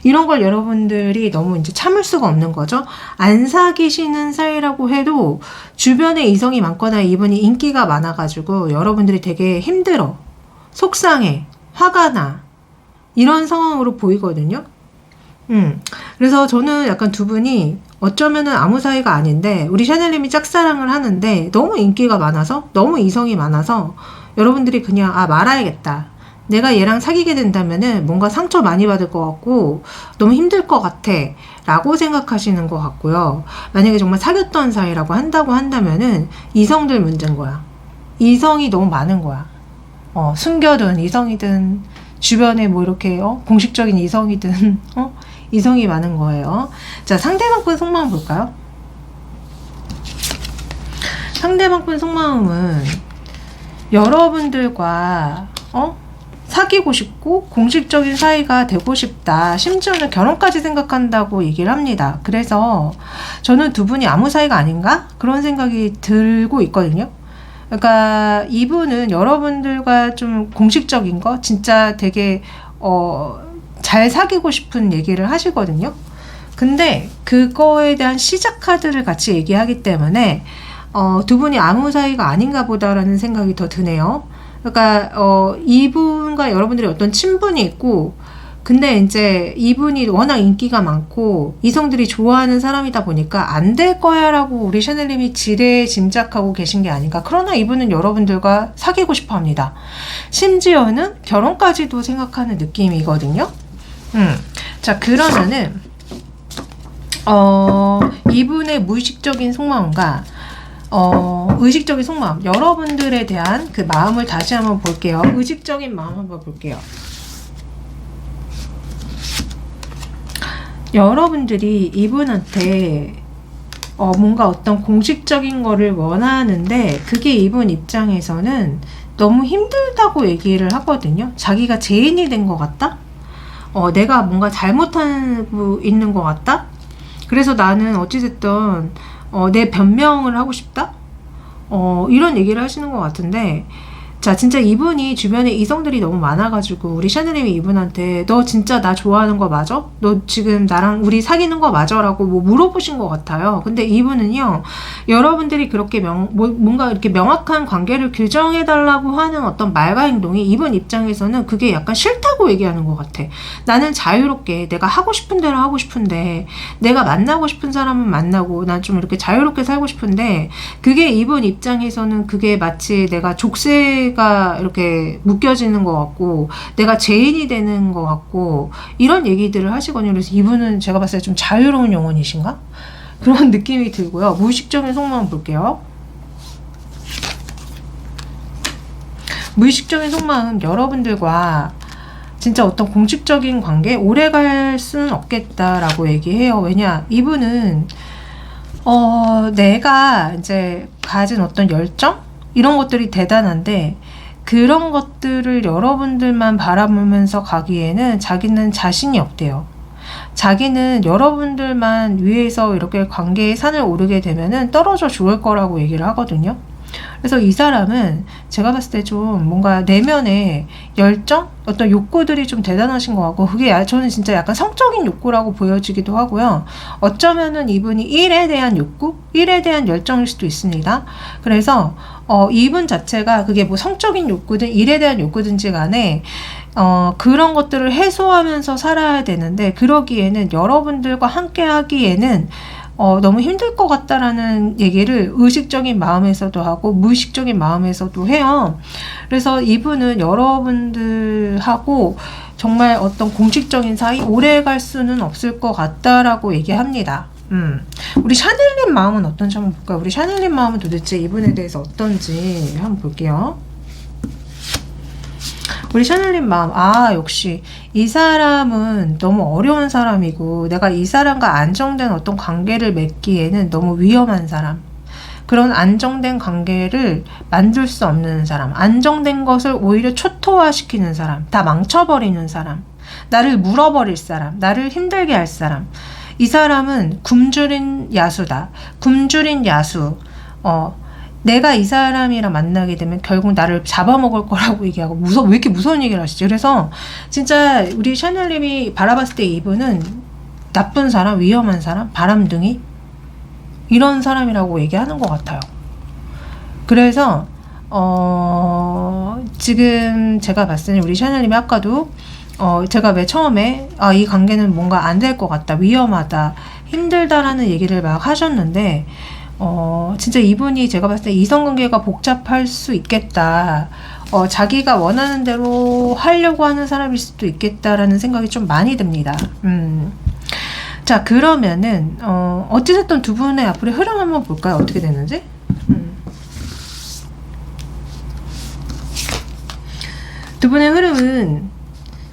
이런 걸 여러분들이 너무 이제 참을 수가 없는 거죠. 안 사귀시는 사이라고 해도 주변에 이성이 많거나 이분이 인기가 많아가지고 여러분들이 되게 힘들어, 속상해, 화가 나, 이런 상황으로 보이거든요. 그래서 저는 약간 두 분이 어쩌면은 아무 사이가 아닌데 우리 샤넬님이 짝사랑을 하는데 너무 인기가 많아서 너무 이성이 많아서 여러분들이 그냥 말아야겠다. 내가 얘랑 사귀게 된다면은 뭔가 상처 많이 받을 것 같고 너무 힘들 것 같아 라고 생각하시는 것 같고요. 만약에 정말 사귀었던 사이라고 한다면은 이성들 문제인 거야. 이성이 너무 많은 거야. 숨겨둔 이성이든 주변에 뭐 이렇게 공식적인 이성이든 이성이 많은 거예요. 자, 상대방분 속마음 볼까요? 상대방분 속마음은 여러분들과 사귀고 싶고 공식적인 사이가 되고 싶다. 심지어는 결혼까지 생각한다고 얘기를 합니다. 그래서 저는 두 분이 아무 사이가 아닌가? 그런 생각이 들고 있거든요. 그러니까 이분은 여러분들과 좀 공식적인 거 진짜 되게 잘 사귀고 싶은 얘기를 하시거든요. 근데 그거에 대한 시작 카드를 같이 얘기하기 때문에 두 분이 아무 사이가 아닌가 보다라는 생각이 더 드네요. 그러니까 이분과 여러분들이 어떤 친분이 있고 근데 이제 이분이 워낙 인기가 많고 이성들이 좋아하는 사람이다 보니까 안 될 거야 라고 우리 샤넬님이 지레 짐작하고 계신 게 아닌가. 그러나 이분은 여러분들과 사귀고 싶어 합니다. 심지어는 결혼까지도 생각하는 느낌이거든요. 자, 그러면은 이분의 무의식적인 속마음과 의식적인 속마음, 여러분들에 대한 그 마음을 다시 한번 볼게요. 의식적인 마음 한번 볼게요. 여러분들이 이분한테 뭔가 어떤 공식적인 거를 원하는데 그게 이분 입장에서는 너무 힘들다고 얘기를 하거든요. 자기가 죄인이 된 것 같다? 내가 뭔가 잘못하고 있는 것 같다? 그래서 나는 어찌됐든 내 변명을 하고 싶다? 이런 얘기를 하시는 것 같은데, 자, 진짜 이분이 주변에 이성들이 너무 많아가지고 우리 샤넬님이 이분한테 너 진짜 나 좋아하는 거 맞아? 너 지금 나랑 우리 사귀는 거 맞아? 라고 뭐 물어보신 것 같아요. 근데 이분은요, 여러분들이 그렇게 뭔가 이렇게 명확한 관계를 규정해달라고 하는 어떤 말과 행동이 이분 입장에서는 그게 약간 싫다고 얘기하는 것 같아. 나는 자유롭게 내가 하고 싶은 대로 하고 싶은데, 내가 만나고 싶은 사람은 만나고 난 좀 이렇게 자유롭게 살고 싶은데, 그게 이분 입장에서는 그게 마치 내가 가 이렇게 묶여지는 것 같고 내가 죄인이 되는 것 같고 이런 얘기들을 하시거든요. 그래서 이분은 제가 봤을 때 좀 자유로운 영혼이신가? 그런 느낌이 들고요. 무의식적인 속마음 볼게요. 무의식적인 속마음, 여러분들과 진짜 어떤 공식적인 관계 오래 갈 수는 없겠다라고 얘기해요. 왜냐, 이분은 내가 이제 가진 어떤 열정? 이런 것들이 대단한데 그런 것들을 여러분들만 바라보면서 가기에는 자기는 자신이 없대요. 자기는 여러분들만 위해서 이렇게 관계의 산을 오르게 되면은 떨어져 죽을 거라고 얘기를 하거든요. 그래서 이 사람은 제가 봤을 때 좀 뭔가 내면에 열정? 어떤 욕구들이 좀 대단하신 것 같고 그게 저는 진짜 약간 성적인 욕구라고 보여지기도 하고요. 어쩌면은 이분이 일에 대한 욕구? 일에 대한 열정일 수도 있습니다. 그래서 이분 자체가 그게 뭐 성적인 욕구든 일에 대한 욕구든지 간에 그런 것들을 해소하면서 살아야 되는데 그러기에는 여러분들과 함께 하기에는 너무 힘들 것 같다라는 얘기를 의식적인 마음에서도 하고 무의식적인 마음에서도 해요. 그래서 이분은 여러분들하고 정말 어떤 공식적인 사이 오래 갈 수는 없을 것 같다라고 얘기합니다. 우리 샤넬님 마음은 어떤지 한번 볼까요? 우리 샤넬님 마음은 도대체 이분에 대해서 어떤지 한번 볼게요. 우리 샤넬님 마음, 역시 이 사람은 너무 어려운 사람이고 내가 이 사람과 안정된 어떤 관계를 맺기에는 너무 위험한 사람, 그런 안정된 관계를 만들 수 없는 사람, 안정된 것을 오히려 초토화시키는 사람, 다 망쳐버리는 사람, 나를 물어버릴 사람, 나를 힘들게 할 사람. 이 사람은 굶주린 야수다. 굶주린 야수. 내가 이 사람이랑 만나게 되면 결국 나를 잡아먹을 거라고 얘기하고 왜 이렇게 무서운 얘기를 하시지? 그래서 진짜 우리 샤넬님이 바라봤을 때 이분은 나쁜 사람, 위험한 사람, 바람둥이 이런 사람이라고 얘기하는 것 같아요. 그래서 지금 제가 봤을 때 우리 샤넬님이 아까도 제가 왜 처음에 이 관계는 뭔가 안 될 것 같다, 위험하다, 힘들다라는 얘기를 막 하셨는데 진짜 이분이 제가 봤을 때 이성관계가 복잡할 수 있겠다, 자기가 원하는 대로 하려고 하는 사람일 수도 있겠다라는 생각이 좀 많이 듭니다. 자, 그러면은 어찌됐든 두 분의 앞으로의 흐름 한번 볼까요? 어떻게 되는지? 두 분의 흐름은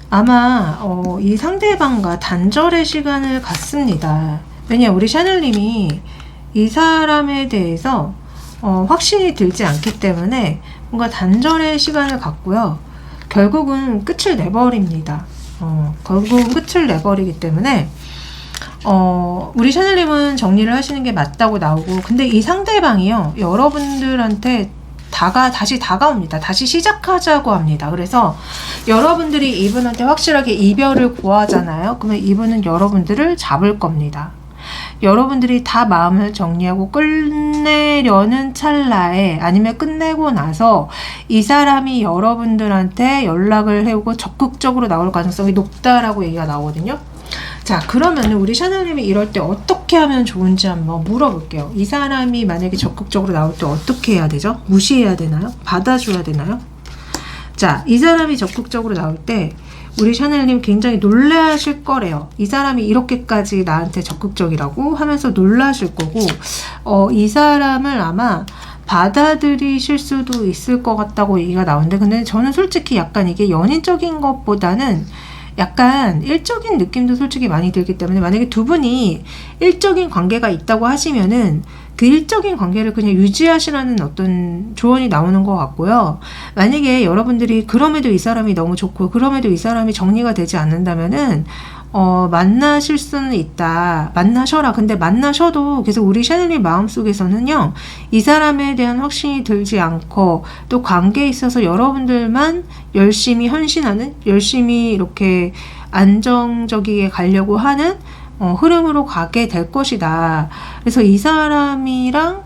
아마 이 상대방과 단절의 시간을 갖습니다. 왜냐, 우리 샤넬님이 이 사람에 대해서 확신이 들지 않기 때문에 뭔가 단절의 시간을 갖고요. 결국은 끝을 내버립니다. 결국은 끝을 내버리기 때문에 우리 샤넬님은 정리를 하시는 게 맞다고 나오고, 근데 이 상대방이요, 여러분들한테 다시 다가옵니다. 다시 시작하자고 합니다. 그래서 여러분들이 이분한테 확실하게 이별을 고하잖아요. 그러면 이분은 여러분들을 잡을 겁니다. 여러분들이 다 마음을 정리하고 끝내려는 찰나에, 아니면 끝내고 나서 이 사람이 여러분들한테 연락을 해오고 적극적으로 나올 가능성이 높다라고 얘기가 나오거든요. 자, 그러면 우리 샤넬님이 이럴 때 어떻게 하면 좋은지 한번 물어볼게요. 이 사람이 만약에 적극적으로 나올 때 어떻게 해야 되죠? 무시해야 되나요? 받아줘야 되나요? 자, 이 사람이 적극적으로 나올 때 우리 샤넬님 굉장히 놀라실 거래요. 이 사람이 이렇게까지 나한테 적극적이라고 하면서 놀라실 거고, 이 사람을 아마 받아들이실 수도 있을 것 같다고 얘기가 나오는데, 근데 저는 솔직히 약간 이게 연인적인 것보다는 약간 일적인 느낌도 솔직히 많이 들기 때문에, 만약에 두 분이 일적인 관계가 있다고 하시면은 그 일적인 관계를 그냥 유지하시라는 어떤 조언이 나오는 것 같고요. 만약에 여러분들이 그럼에도 이 사람이 너무 좋고 그럼에도 이 사람이 정리가 되지 않는다면은 만나실 수는 있다. 만나셔라. 근데 만나셔도 계속 우리 샤넬님 마음속에서는요, 이 사람에 대한 확신이 들지 않고 또 관계에 있어서 여러분들만 열심히 헌신하는, 열심히 이렇게 안정적이게 가려고 하는 흐름으로 가게 될 것이다. 그래서 이 사람이랑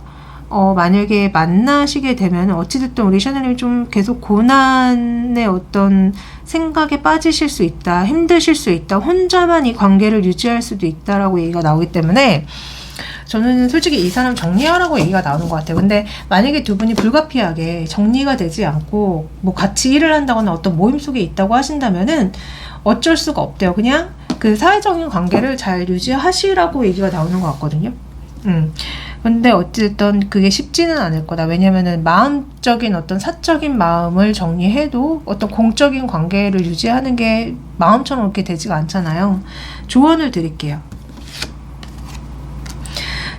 만약에 만나시게 되면 어찌됐든 우리 샤넬님이 좀 계속 고난의 어떤 생각에 빠지실 수 있다, 힘드실 수 있다, 혼자만 이 관계를 유지할 수도 있다라고 얘기가 나오기 때문에 저는 솔직히 이 사람 정리하라고 얘기가 나오는 것 같아요. 근데 만약에 두 분이 불가피하게 정리가 되지 않고 뭐 같이 일을 한다거나 어떤 모임 속에 있다고 하신다면은 어쩔 수가 없대요. 그냥 그 사회적인 관계를 잘 유지하시라고 얘기가 나오는 것 같거든요. 근데 어쨌든 그게 쉽지는 않을 거다. 왜냐면은 마음적인 어떤 사적인 마음을 정리해도 어떤 공적인 관계를 유지하는 게 마음처럼 그렇게 되지가 않잖아요. 조언을 드릴게요.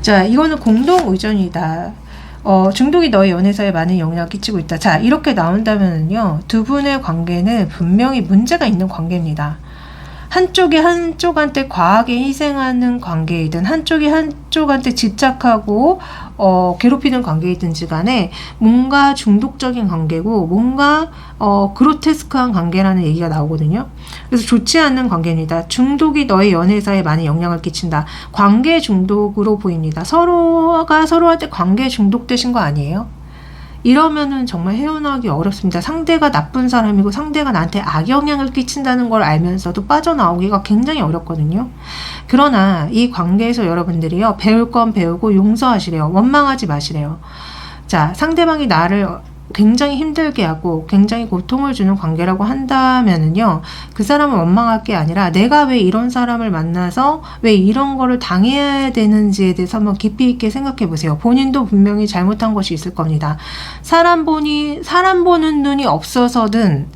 자, 이거는 공동 의존이다. 중독이 너의 연애사에 많은 영향을 끼치고 있다. 자, 이렇게 나온다면요, 두 분의 관계는 분명히 문제가 있는 관계입니다. 한쪽이 한쪽한테 과하게 희생하는 관계이든 한쪽이 한쪽한테 집착하고 괴롭히는 관계이든지 간에 뭔가 중독적인 관계고 뭔가 그로테스크한 관계라는 얘기가 나오거든요. 그래서 좋지 않은 관계입니다. 중독이 너의 연애사에 많은 영향을 끼친다. 관계 중독으로 보입니다. 서로가 서로한테 관계 중독되신 거 아니에요? 이러면은 정말 헤어나오기 어렵습니다. 상대가 나쁜 사람이고 상대가 나한테 악영향을 끼친다는 걸 알면서도 빠져나오기가 굉장히 어렵거든요. 그러나 이 관계에서 여러분들이요, 배울 건 배우고 용서하시래요. 원망하지 마시래요. 자, 상대방이 나를 굉장히 힘들게 하고 굉장히 고통을 주는 관계라고 한다면은요, 그 사람을 원망할 게 아니라 내가 왜 이런 사람을 만나서 왜 이런 거를 당해야 되는지에 대해서 한번 깊이 있게 생각해 보세요. 본인도 분명히 잘못한 것이 있을 겁니다. 사람 보는 눈이 없어서든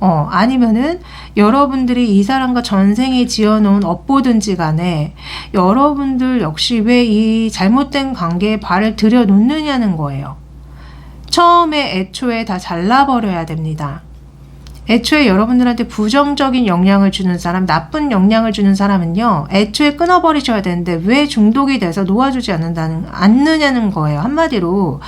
아니면은 여러분들이 이 사람과 전생에 지어놓은 업보든지 간에 여러분들 역시 왜 이 잘못된 관계에 발을 들여놓느냐는 거예요. 처음에 애초에 다 잘라버려야 됩니다. 애초에 여러분들한테 부정적인 영향을 주는 사람, 나쁜 영향을 주는 사람은요, 애초에 끊어버리셔야 되는데 왜 중독이 돼서 놓아주지 않느냐는 거예요. 한마디로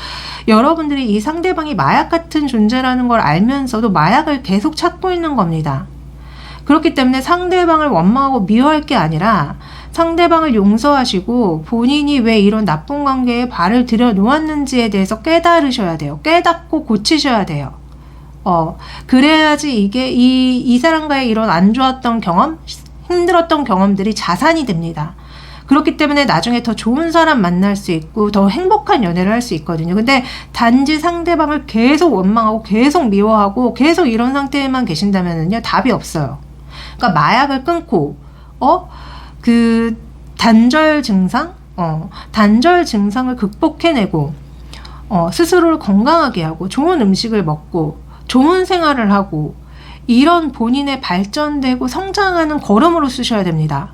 여러분들이 이 상대방이 마약 같은 존재라는 걸 알면서도 마약을 계속 찾고 있는 겁니다. 그렇기 때문에 상대방을 원망하고 미워할 게 아니라 상대방을 용서하시고 본인이 왜 이런 나쁜 관계에 발을 들여놓았는지에 대해서 깨달으셔야 돼요. 깨닫고 고치셔야 돼요. 그래야지 이게 이 사람과의 이런 안 좋았던 경험, 힘들었던 경험들이 자산이 됩니다. 그렇기 때문에 나중에 더 좋은 사람 만날 수 있고 더 행복한 연애를 할 수 있거든요. 근데 단지 상대방을 계속 원망하고 계속 미워하고 계속 이런 상태에만 계신다면은요, 답이 없어요. 그러니까 마약을 끊고 그 단절 증상을 극복해내고 스스로를 건강하게 하고 좋은 음식을 먹고 좋은 생활을 하고 이런 본인의 발전되고 성장하는 걸음으로 쓰셔야 됩니다.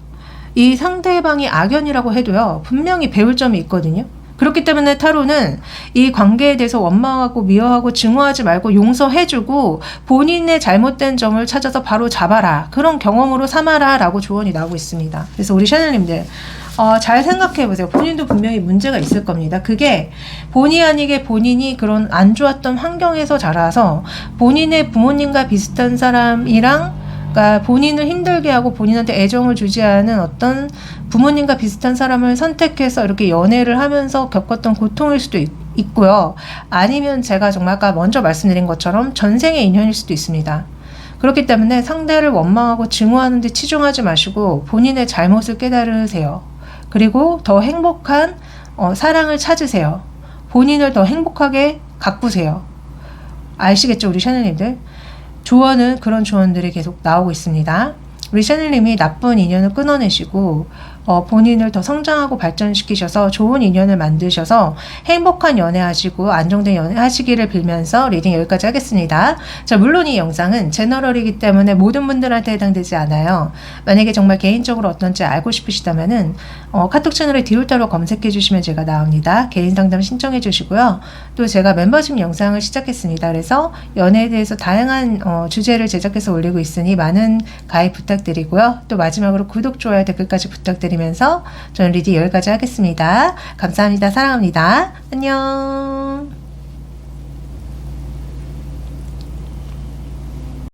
이 상대방이 악연이라고 해도요, 분명히 배울 점이 있거든요. 그렇기 때문에 타로는 이 관계에 대해서 원망하고 미워하고 증오하지 말고 용서해주고 본인의 잘못된 점을 찾아서 바로 잡아라. 그런 경험으로 삼아라 라고 조언이 나오고 있습니다. 그래서 우리 샤넬님들 잘 생각해보세요. 본인도 분명히 문제가 있을 겁니다. 그게 본의 아니게 본인이 그런 안 좋았던 환경에서 자라서 본인의 부모님과 비슷한 사람이랑, 그러니까 본인을 힘들게 하고 본인한테 애정을 주지 않은 어떤 부모님과 비슷한 사람을 선택해서 이렇게 연애를 하면서 겪었던 고통일 수도 있고요. 아니면 제가 정말 아까 먼저 말씀드린 것처럼 전생의 인연일 수도 있습니다. 그렇기 때문에 상대를 원망하고 증오하는 데 치중하지 마시고 본인의 잘못을 깨달으세요. 그리고 더 행복한 사랑을 찾으세요. 본인을 더 행복하게 가꾸세요. 아시겠죠, 우리 샤넬님들? 조언은 그런 조언들이 계속 나오고 있습니다. 우리 샤넬님이 나쁜 인연을 끊어내시고 본인을 더 성장하고 발전시키셔서 좋은 인연을 만드셔서 행복한 연애하시고 안정된 연애하시기를 빌면서 리딩 여기까지 하겠습니다. 자, 물론 이 영상은 제너럴이기 때문에 모든 분들한테 해당되지 않아요. 만약에 정말 개인적으로 어떤지 알고 싶으시다면은 카톡 채널에 디올타로 검색해 주시면 제가 나옵니다. 개인 상담 신청해 주시고요. 또 제가 멤버십 영상을 시작했습니다. 그래서 연애에 대해서 다양한 주제를 제작해서 올리고 있으니 많은 가입 부탁드리고요. 또 마지막으로 구독, 좋아요, 댓글까지 부탁드립니다. 면서 저는 리딩 여기까지 하겠습니다. 감사합니다. 사랑합니다. 안녕.